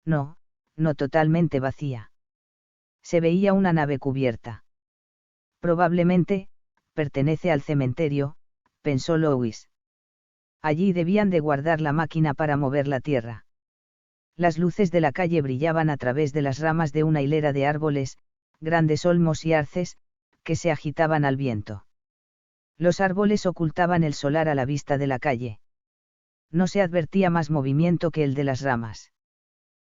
No, no totalmente vacía. Se veía una nave cubierta. Probablemente, pertenece al cementerio, pensó Louis. Allí debían de guardar la máquina para mover la tierra. Las luces de la calle brillaban a través de las ramas de una hilera de árboles, grandes olmos y arces, que se agitaban al viento. Los árboles ocultaban el solar a la vista de la calle. No se advertía más movimiento que el de las ramas.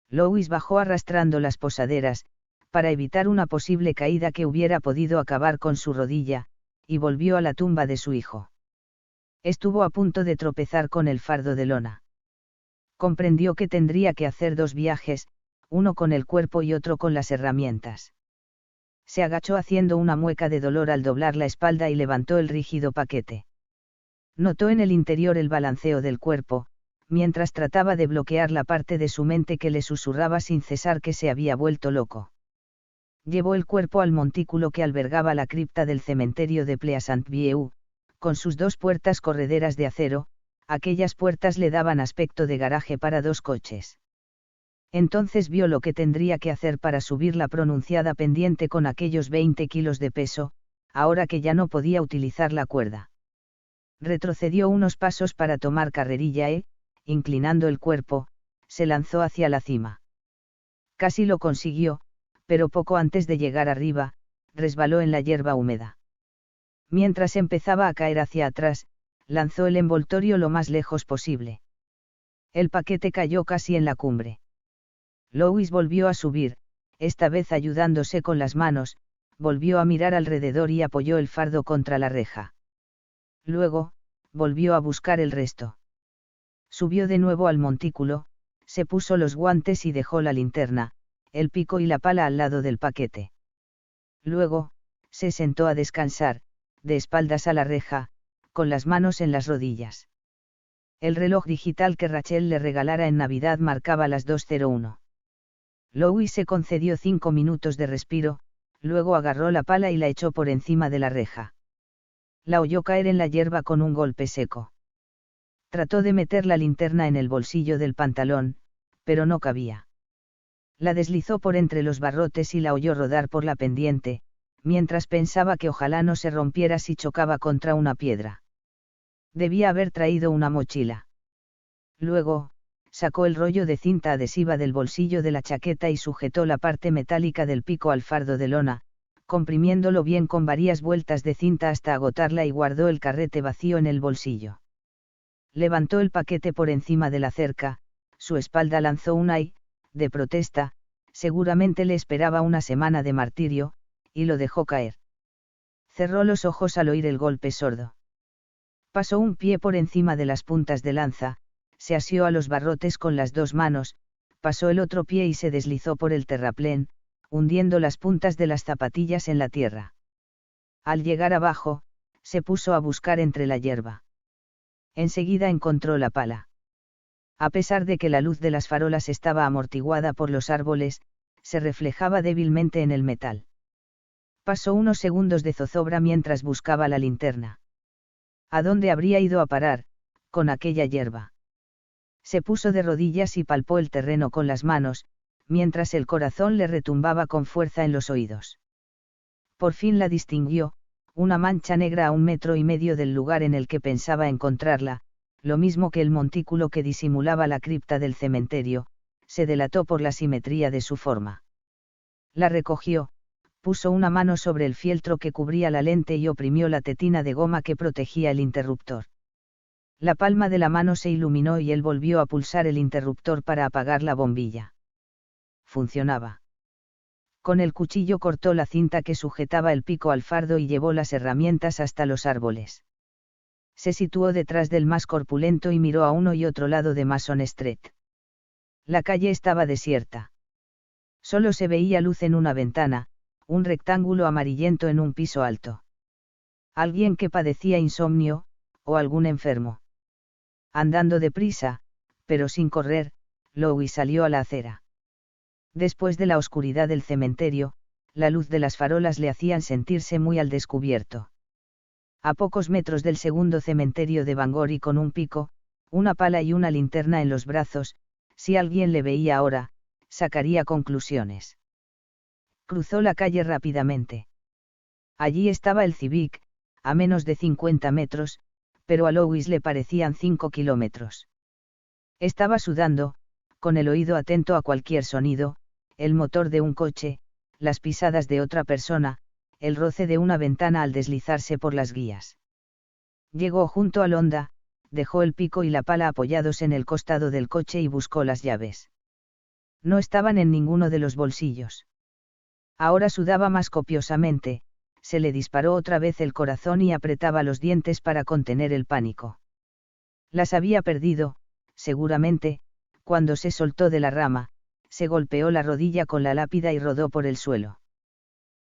Louis bajó arrastrando las posaderas, para evitar una posible caída que hubiera podido acabar con su rodilla, y volvió a la tumba de su hijo. Estuvo a punto de tropezar con el fardo de lona. Comprendió que tendría que hacer 2 viajes, uno con el cuerpo y otro con las herramientas. Se agachó haciendo una mueca de dolor al doblar la espalda y levantó el rígido paquete. Notó en el interior el balanceo del cuerpo, mientras trataba de bloquear la parte de su mente que le susurraba sin cesar que se había vuelto loco. Llevó el cuerpo al montículo que albergaba la cripta del cementerio de Pleasant-View, con sus 2 puertas correderas de acero. Aquellas puertas le daban aspecto de garaje para 2 coches. Entonces vio lo que tendría que hacer para subir la pronunciada pendiente con aquellos 20 kilos de peso, ahora que ya no podía utilizar la cuerda. Retrocedió unos pasos para tomar carrerilla e, inclinando el cuerpo, se lanzó hacia la cima. Casi lo consiguió, pero poco antes de llegar arriba, resbaló en la hierba húmeda. Mientras empezaba a caer hacia atrás, lanzó el envoltorio lo más lejos posible. El paquete cayó casi en la cumbre. Louis volvió a subir, esta vez ayudándose con las manos, volvió a mirar alrededor y apoyó el fardo contra la reja. Luego, volvió a buscar el resto. Subió de nuevo al montículo, se puso los guantes y dejó la linterna, el pico y la pala al lado del paquete. Luego, se sentó a descansar, de espaldas a la reja, con las manos en las rodillas. El reloj digital que Rachel le regalara en Navidad marcaba las 2:01. Louis se concedió 5 minutos de respiro, luego agarró la pala y la echó por encima de la reja. La oyó caer en la hierba con un golpe seco. Trató de meter la linterna en el bolsillo del pantalón, pero no cabía. La deslizó por entre los barrotes y la oyó rodar por la pendiente, mientras pensaba que ojalá no se rompiera si chocaba contra una piedra. Debía haber traído una mochila. Luego, sacó el rollo de cinta adhesiva del bolsillo de la chaqueta y sujetó la parte metálica del pico al fardo de lona, comprimiéndolo bien con varias vueltas de cinta hasta agotarla y guardó el carrete vacío en el bolsillo. Levantó el paquete por encima de la cerca, su espalda lanzó un ay, de protesta, seguramente le esperaba una semana de martirio, y lo dejó caer. Cerró los ojos al oír el golpe sordo. Pasó un pie por encima de las puntas de lanza, se asió a los barrotes con las 2 manos, pasó el otro pie y se deslizó por el terraplén, hundiendo las puntas de las zapatillas en la tierra. Al llegar abajo, se puso a buscar entre la hierba. Enseguida encontró la pala. A pesar de que la luz de las farolas estaba amortiguada por los árboles, se reflejaba débilmente en el metal. Pasó unos segundos de zozobra mientras buscaba la linterna. ¿A dónde habría ido a parar, con aquella hierba? Se puso de rodillas y palpó el terreno con las manos, mientras el corazón le retumbaba con fuerza en los oídos. Por fin la distinguió, una mancha negra a 1,5 metros del lugar en el que pensaba encontrarla, lo mismo que el montículo que disimulaba la cripta del cementerio, se delató por la simetría de su forma. La recogió, puso una mano sobre el fieltro que cubría la lente y oprimió la tetina de goma que protegía el interruptor. La palma de la mano se iluminó y él volvió a pulsar el interruptor para apagar la bombilla. Funcionaba. Con el cuchillo cortó la cinta que sujetaba el pico al fardo y llevó las herramientas hasta los árboles. Se situó detrás del más corpulento y miró a uno y otro lado de Mason Street. La calle estaba desierta. Solo se veía luz en una ventana, un rectángulo amarillento en un piso alto. Alguien que padecía insomnio, o algún enfermo. Andando deprisa, pero sin correr, Louis salió a la acera. Después de la oscuridad del cementerio, la luz de las farolas le hacían sentirse muy al descubierto. A pocos metros del segundo cementerio de Bangor y con un pico, una pala y una linterna en los brazos, si alguien le veía ahora, sacaría conclusiones. Cruzó la calle rápidamente. Allí estaba el Civic, a menos de 50 metros, pero a Louis le parecían 5 kilómetros. Estaba sudando, con el oído atento a cualquier sonido, el motor de un coche, las pisadas de otra persona, el roce de una ventana al deslizarse por las guías. Llegó junto al Honda, dejó el pico y la pala apoyados en el costado del coche y buscó las llaves. No estaban en ninguno de los bolsillos. Ahora sudaba más copiosamente, se le disparó otra vez el corazón y apretaba los dientes para contener el pánico. Las había perdido, seguramente, cuando se soltó de la rama, se golpeó la rodilla con la lápida y rodó por el suelo.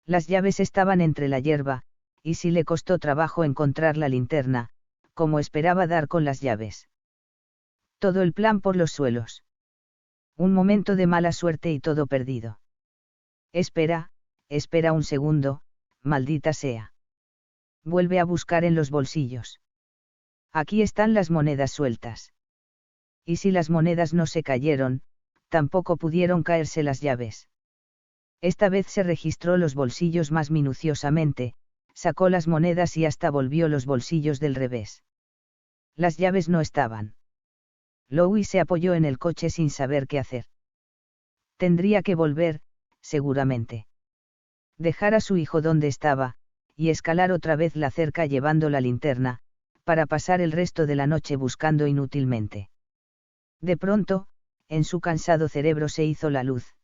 Las llaves estaban entre la hierba, y si le costó trabajo encontrar la linterna, como esperaba dar con las llaves. Todo el plan por los suelos. Un momento de mala suerte y todo perdido. Espera un segundo, maldita sea. Vuelve a buscar en los bolsillos. Aquí están las monedas sueltas. Y si las monedas no se cayeron, tampoco pudieron caerse las llaves. Esta vez se registró los bolsillos más minuciosamente, sacó las monedas y hasta volvió los bolsillos del revés. Las llaves no estaban. Louis se apoyó en el coche sin saber qué hacer. Tendría que volver, seguramente. Dejar a su hijo donde estaba, y escalar otra vez la cerca llevando la linterna, para pasar el resto de la noche buscando inútilmente. De pronto, en su cansado cerebro se hizo la luz.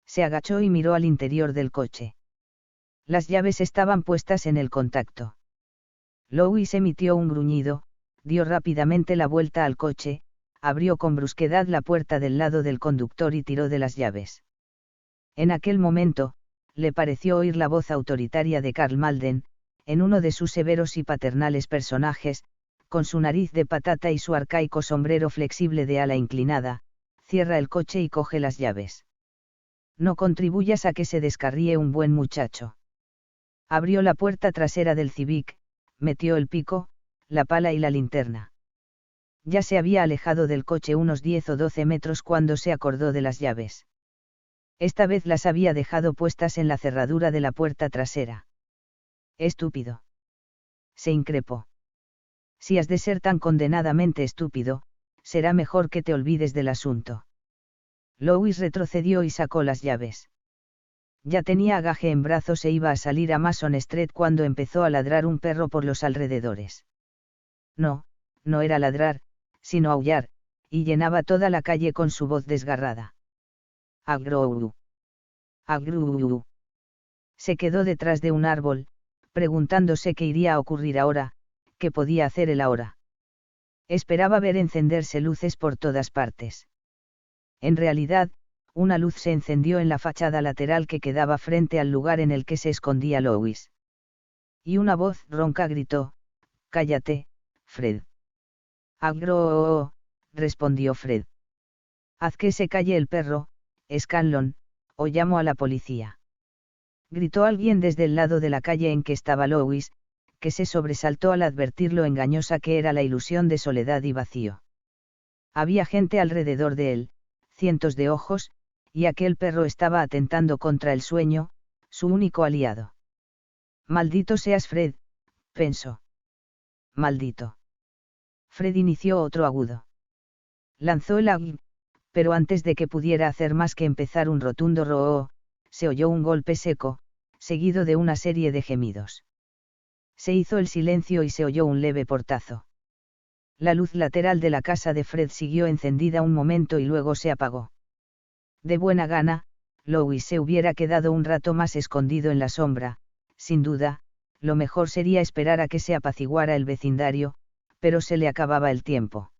Se agachó y miró al interior del coche. Las llaves estaban puestas en el contacto. Louis emitió un gruñido, dio rápidamente la vuelta al coche, abrió con brusquedad la puerta del lado del conductor y tiró de las llaves. En aquel momento, le pareció oír la voz autoritaria de Karl Malden, en uno de sus severos y paternales personajes, con su nariz de patata y su arcaico sombrero flexible de ala inclinada: cierra el coche y coge las llaves. No contribuyas a que se descarríe un buen muchacho. Abrió la puerta trasera del Civic, metió el pico, la pala y la linterna. Ya se había alejado del coche unos 10 o 12 metros cuando se acordó de las llaves. Esta vez las había dejado puestas en la cerradura de la puerta trasera. Estúpido. Se increpó. Si has de ser tan condenadamente estúpido, será mejor que te olvides del asunto. Louis retrocedió y sacó las llaves. Ya tenía a Gage en brazos e iba a salir a Mason Street cuando empezó a ladrar un perro por los alrededores. No era ladrar, sino aullar, y llenaba toda la calle con su voz desgarrada. Agrou. Agrou. Se quedó detrás de un árbol, preguntándose qué iría a ocurrir ahora, qué podía hacer él ahora. Esperaba ver encenderse luces por todas partes. En realidad, una luz se encendió en la fachada lateral que quedaba frente al lugar en el que se escondía Louis. Y una voz ronca gritó: «Cállate, Fred». «Agroo», respondió Fred. «Haz que se calle el perro, Scanlon, o llamo a la policía». Gritó alguien desde el lado de la calle en que estaba Louis, que se sobresaltó al advertir lo engañosa que era la ilusión de soledad y vacío. Había gente alrededor de él, cientos de ojos, y aquel perro estaba atentando contra el sueño, su único aliado. «Maldito seas, Fred», pensó. «Maldito». Fred inició otro agudo. Lanzó el agua, pero antes de que pudiera hacer más que empezar un rotundo roó, se oyó un golpe seco, seguido de una serie de gemidos. Se hizo el silencio y se oyó un leve portazo. La luz lateral de la casa de Fred siguió encendida un momento y luego se apagó. De buena gana, Louis se hubiera quedado un rato más escondido en la sombra, sin duda, lo mejor sería esperar a que se apaciguara el vecindario, pero se le acababa el tiempo.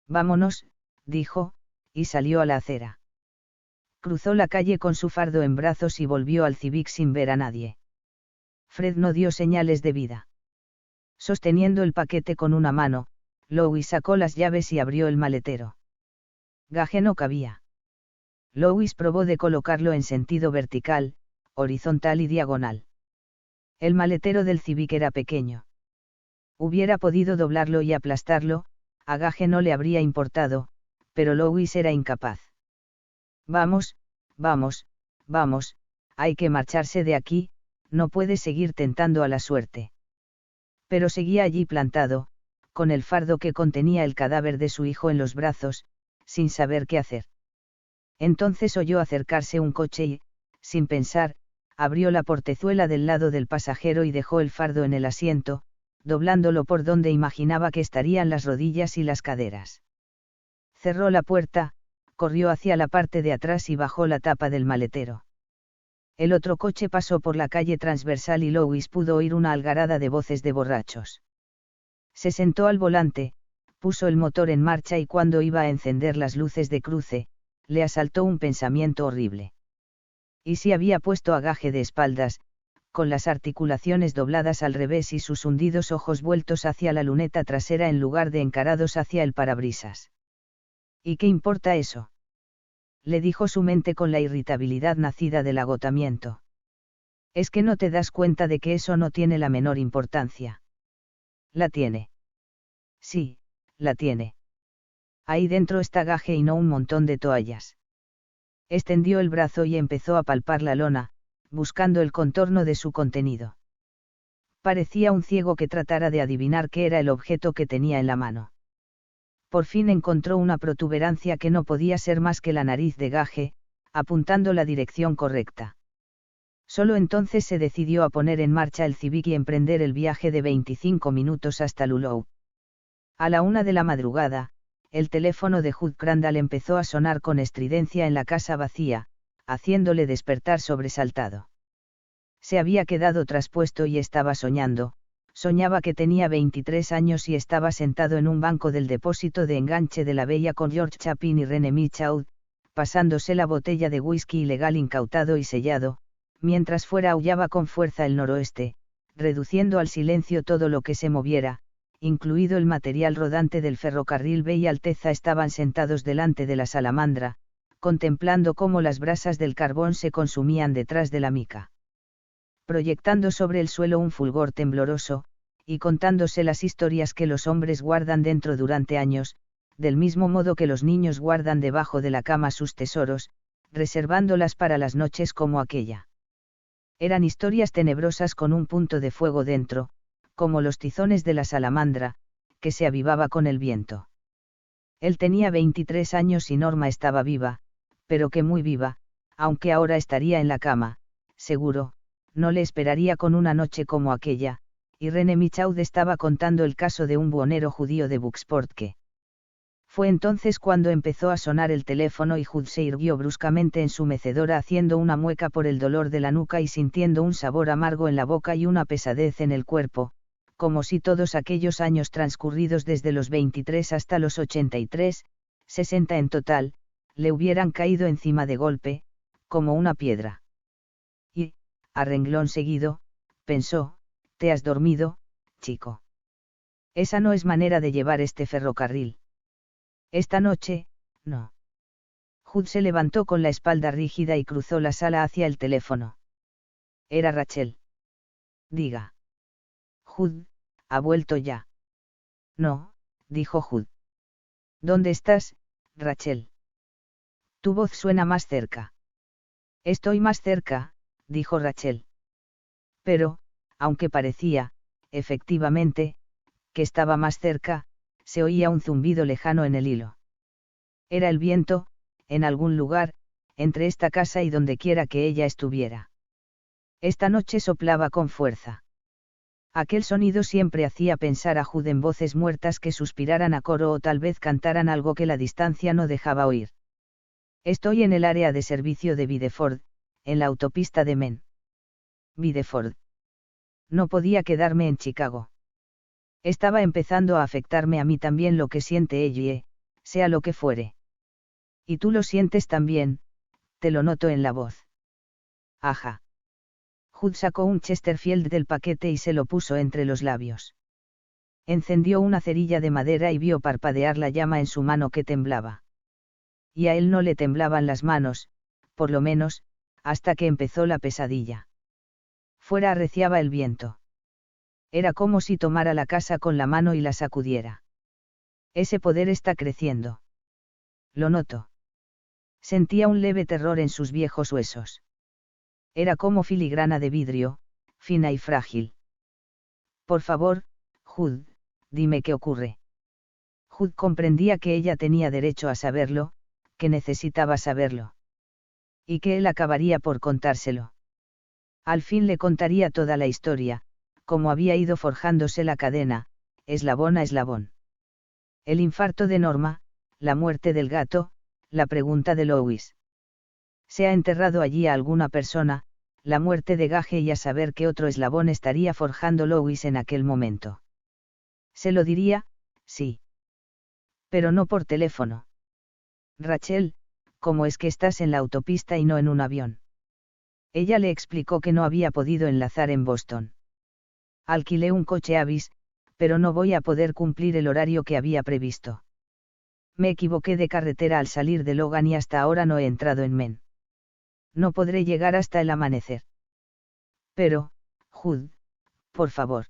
Vámonos, dijo, y salió a la acera. Cruzó la calle con su fardo en brazos y volvió al Civic sin ver a nadie. Fred no dio señales de vida. Sosteniendo el paquete con una mano, Louis sacó las llaves y abrió el maletero. Gage no cabía. Louis probó de colocarlo en sentido vertical, horizontal y diagonal. El maletero del Civic era pequeño. Hubiera podido doblarlo y aplastarlo, a Gage no le habría importado, pero Louis era incapaz. Vamos, vamos, vamos, hay que marcharse de aquí, no puede seguir tentando a la suerte. Pero seguía allí plantado, con el fardo que contenía el cadáver de su hijo en los brazos, sin saber qué hacer. Entonces oyó acercarse un coche y, sin pensar, abrió la portezuela del lado del pasajero y dejó el fardo en el asiento, doblándolo por donde imaginaba que estarían las rodillas y las caderas. Cerró la puerta, corrió hacia la parte de atrás y bajó la tapa del maletero. El otro coche pasó por la calle transversal y Louis pudo oír una algarada de voces de borrachos. Se sentó al volante, puso el motor en marcha y cuando iba a encender las luces de cruce, le asaltó un pensamiento horrible. ¿Y si había puesto a Gage de espaldas, con las articulaciones dobladas al revés y sus hundidos ojos vueltos hacia la luneta trasera en lugar de encarados hacia el parabrisas? ¿Y qué importa eso?, le dijo su mente con la irritabilidad nacida del agotamiento. Es que no te das cuenta de que eso no tiene la menor importancia. La tiene. Sí, la tiene. Ahí dentro está Gage y no un montón de toallas. Extendió el brazo y empezó a palpar la lona, buscando el contorno de su contenido. Parecía un ciego que tratara de adivinar qué era el objeto que tenía en la mano. Por fin encontró una protuberancia que no podía ser más que la nariz de Gage, apuntando la dirección correcta. Solo entonces se decidió a poner en marcha el Civic y emprender el viaje de 25 minutos hasta Lulou. A la 1 de la madrugada, el teléfono de Hugh Crandall empezó a sonar con estridencia en la casa vacía, haciéndole despertar sobresaltado. Se había quedado traspuesto y estaba soñando. Soñaba que tenía 23 años y estaba sentado en un banco del depósito de enganche de la Bella con George Chapin y René Michaud, pasándose la botella de whisky ilegal incautado y sellado, mientras fuera aullaba con fuerza el noroeste, reduciendo al silencio todo lo que se moviera, incluido el material rodante del ferrocarril. B y Alteza estaban sentados delante de la salamandra, contemplando cómo las brasas del carbón se consumían detrás de la mica, proyectando sobre el suelo un fulgor tembloroso, y contándose las historias que los hombres guardan dentro durante años, del mismo modo que los niños guardan debajo de la cama sus tesoros, reservándolas para las noches como aquella. Eran historias tenebrosas con un punto de fuego dentro, como los tizones de la salamandra, que se avivaba con el viento. Él tenía 23 años y Norma estaba viva, pero que muy viva, aunque ahora estaría en la cama, seguro, no le esperaría con una noche como aquella, y René Michaud estaba contando el caso de un buhonero judío de Bucksport que. Fue entonces cuando empezó a sonar el teléfono y Hugh se irguió bruscamente en su mecedora haciendo una mueca por el dolor de la nuca y sintiendo un sabor amargo en la boca y una pesadez en el cuerpo, como si todos aquellos años transcurridos desde los 23 hasta los 83, 60 en total, le hubieran caído encima de golpe, como una piedra. Y, a renglón seguido, pensó, ¿te has dormido, chico? Esa no es manera de llevar este ferrocarril. Esta noche, no. Hugh se levantó con la espalda rígida y cruzó la sala hacia el teléfono. Era Rachel. Diga. Hugh, ¿ha vuelto ya? No, dijo Hugh. ¿Dónde estás, Rachel? Tu voz suena más cerca. Estoy más cerca, dijo Rachel. Pero, aunque parecía, efectivamente, que estaba más cerca, se oía un zumbido lejano en el hilo. Era el viento, en algún lugar, entre esta casa y donde quiera que ella estuviera. Esta noche soplaba con fuerza. Aquel sonido siempre hacía pensar a Jude en voces muertas que suspiraran a coro o tal vez cantaran algo que la distancia no dejaba oír. Estoy en el área de servicio de Bideford, en la autopista de Men. Bideford. No podía quedarme en Chicago. Estaba empezando a afectarme a mí también lo que siente ella, sea lo que fuere. Y tú lo sientes también, te lo noto en la voz. Ajá. Jude sacó un Chesterfield del paquete y se lo puso entre los labios. Encendió una cerilla de madera y vio parpadear la llama en su mano que temblaba. Y a él no le temblaban las manos, por lo menos, hasta que empezó la pesadilla. Fuera arreciaba el viento. Era como si tomara la casa con la mano y la sacudiera. Ese poder está creciendo. Lo noto. Sentía un leve terror en sus viejos huesos. Era como filigrana de vidrio, fina y frágil. Por favor, Jude, dime qué ocurre. Jude comprendía que ella tenía derecho a saberlo, que necesitaba saberlo. Y que él acabaría por contárselo. Al fin le contaría toda la historia, cómo había ido forjándose la cadena, eslabón a eslabón. El infarto de Norma, la muerte del gato, la pregunta de Lois. ¿Se ha enterrado allí a alguna persona? La muerte de Gage y a saber qué otro eslabón estaría forjando Lois en aquel momento. Se lo diría, sí. Pero no por teléfono. Rachel, ¿cómo es que estás en la autopista y no en un avión? Ella le explicó que no había podido enlazar en Boston. Alquilé un coche Avis, pero no voy a poder cumplir el horario que había previsto. Me equivoqué de carretera al salir de Logan y hasta ahora no he entrado en Men. No podré llegar hasta el amanecer. Pero, Jude, por favor.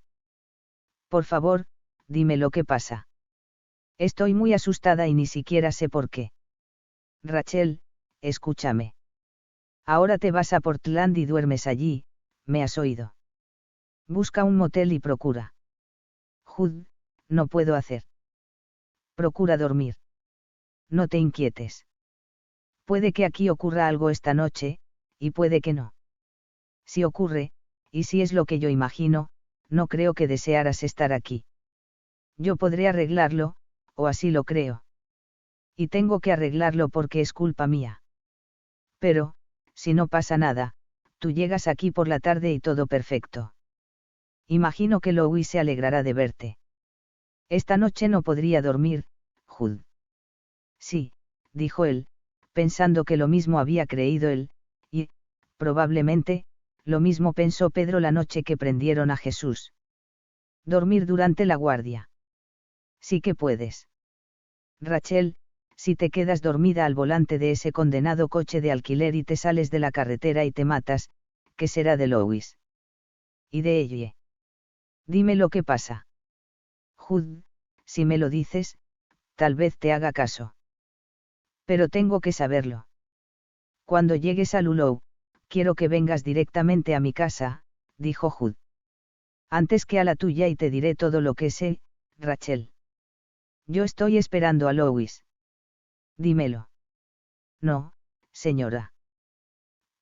Por favor, dime lo que pasa. Estoy muy asustada y ni siquiera sé por qué. Rachel, escúchame. Ahora te vas a Portland y duermes allí, ¿me has oído? Busca un motel y procura. Jude, no puedo hacer. Procura dormir. No te inquietes. Puede que aquí ocurra algo esta noche, y puede que no. Si ocurre, y si es lo que yo imagino, no creo que desearas estar aquí. Yo podré arreglarlo, o así lo creo. Y tengo que arreglarlo porque es culpa mía. Pero, si no pasa nada, tú llegas aquí por la tarde y todo perfecto. Imagino que Louis se alegrará de verte. Esta noche no podría dormir, Jude. Sí, dijo él, pensando que lo mismo había creído él, y, probablemente, lo mismo pensó Pedro la noche que prendieron a Jesús. Dormir durante la guardia. Sí que puedes. Rachel, si te quedas dormida al volante de ese condenado coche de alquiler y te sales de la carretera y te matas, ¿qué será de Louis? Y de ella. Dime lo que pasa. Jude, si me lo dices, tal vez te haga caso. Pero tengo que saberlo. Cuando llegues a Lulou, quiero que vengas directamente a mi casa, dijo Jude. Antes que a la tuya y te diré todo lo que sé, Rachel. Yo estoy esperando a Louis. Dímelo. No, señora.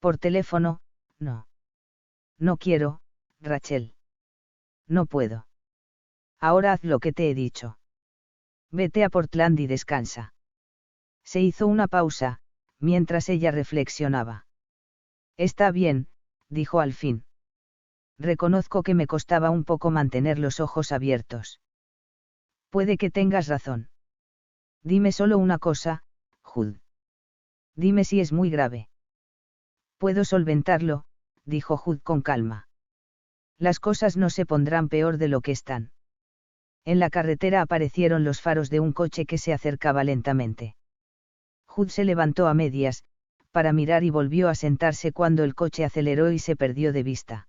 Por teléfono, no. No quiero, Rachel. No puedo. Ahora haz lo que te he dicho. Vete a Portland y descansa. Se hizo una pausa, mientras ella reflexionaba. Está bien, dijo al fin. Reconozco que me costaba un poco mantener los ojos abiertos. Puede que tengas razón. Dime solo una cosa, Jude. Dime si es muy grave. Puedo solventarlo, dijo Jude con calma. Las cosas no se pondrán peor de lo que están. En la carretera aparecieron los faros de un coche que se acercaba lentamente. Jude se levantó a medias, para mirar y volvió a sentarse cuando el coche aceleró y se perdió de vista.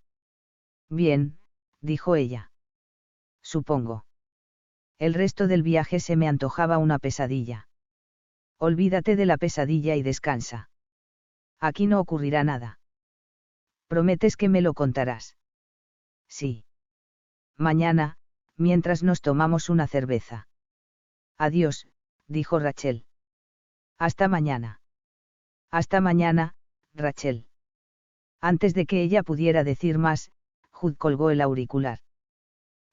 Bien, dijo ella. Supongo. El resto del viaje se me antojaba una pesadilla. Olvídate de la pesadilla y descansa. Aquí no ocurrirá nada. ¿Prometes que me lo contarás? Sí. Mañana, mientras nos tomamos una cerveza. Adiós, dijo Rachel. Hasta mañana. Hasta mañana, Rachel. Antes de que ella pudiera decir más, Jude colgó el auricular.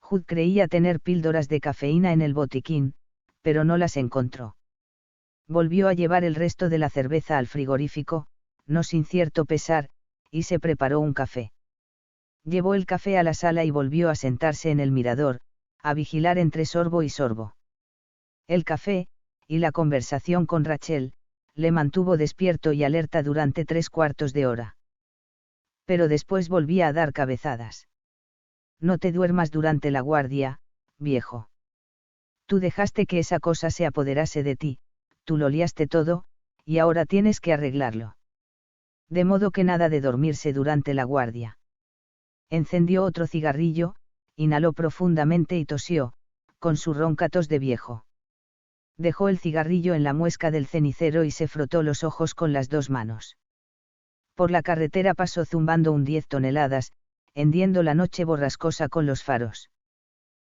Hood creía tener píldoras de cafeína en el botiquín, pero no las encontró. Volvió a llevar el resto de la cerveza al frigorífico, no sin cierto pesar, y se preparó un café. Llevó el café a la sala y volvió a sentarse en el mirador, a vigilar entre sorbo y sorbo. El café, y la conversación con Rachel, le mantuvo despierto y alerta durante 3/4 de hora. Pero después volvía a dar cabezadas. No te duermas durante la guardia, viejo. Tú dejaste que esa cosa se apoderase de ti, tú lo liaste todo, y ahora tienes que arreglarlo. De modo que nada de dormirse durante la guardia. Encendió otro cigarrillo, inhaló profundamente y tosió, con su ronca tos de viejo. Dejó el cigarrillo en la muesca del cenicero y se frotó los ojos con las 2 manos. Por la carretera pasó zumbando un 10 toneladas, hendiendo la noche borrascosa con los faros.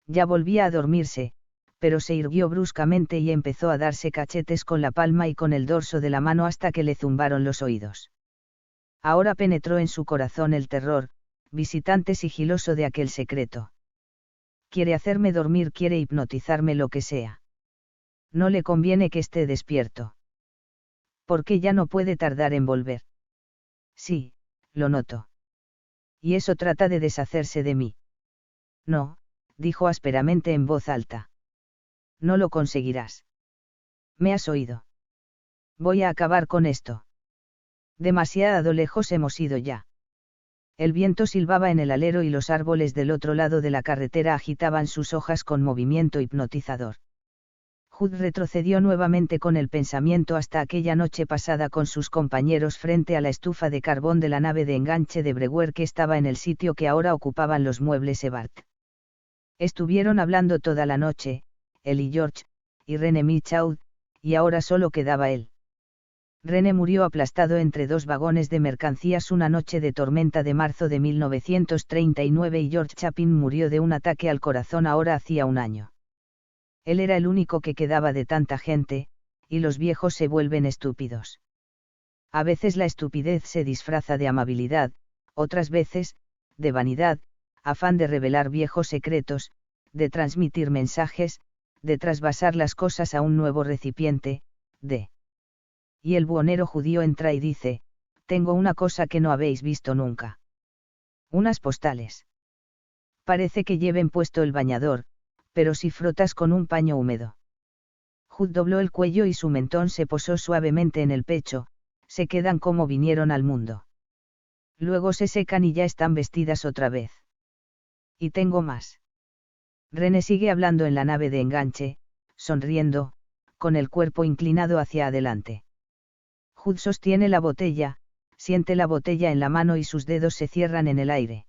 Ya volvía a dormirse, pero se irguió bruscamente y empezó a darse cachetes con la palma y con el dorso de la mano hasta que le zumbaron los oídos. Ahora penetró en su corazón el terror, visitante sigiloso de aquel secreto. Quiere hacerme dormir, quiere hipnotizarme, lo que sea. No le conviene que esté despierto. Porque ya no puede tardar en volver. Sí, lo noto. Y eso trata de deshacerse de mí. No, dijo ásperamente en voz alta. No lo conseguirás. ¿Me has oído? Voy a acabar con esto. Demasiado lejos hemos ido ya. El viento silbaba en el alero y los árboles del otro lado de la carretera agitaban sus hojas con movimiento hipnotizador. Hood retrocedió nuevamente con el pensamiento hasta aquella noche pasada con sus compañeros frente a la estufa de carbón de la nave de enganche de Brewer que estaba en el sitio que ahora ocupaban los muebles Ebart. Estuvieron hablando toda la noche, él y George, y René Michaud, y ahora solo quedaba él. René murió aplastado entre 2 vagones de mercancías una noche de tormenta de marzo de 1939 y George Chapin murió de un ataque al corazón ahora hacía un año. Él era el único que quedaba de tanta gente, y los viejos se vuelven estúpidos. A veces la estupidez se disfraza de amabilidad, otras veces, de vanidad, afán de revelar viejos secretos, de transmitir mensajes, de trasvasar las cosas a un nuevo recipiente, Y el buhonero judío entra y dice, tengo una cosa que no habéis visto nunca. Unas postales. Parece que lleven puesto el bañador, pero si frotas con un paño húmedo. Hood dobló el cuello y su mentón se posó suavemente en el pecho, se quedan como vinieron al mundo. Luego se secan y ya están vestidas otra vez. Y tengo más. René sigue hablando en la nave de enganche, sonriendo, con el cuerpo inclinado hacia adelante. Hood sostiene la botella, siente la botella en la mano y sus dedos se cierran en el aire.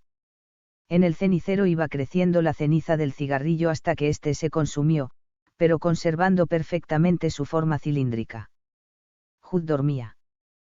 En el cenicero iba creciendo la ceniza del cigarrillo hasta que éste se consumió, pero conservando perfectamente su forma cilíndrica. Hood dormía.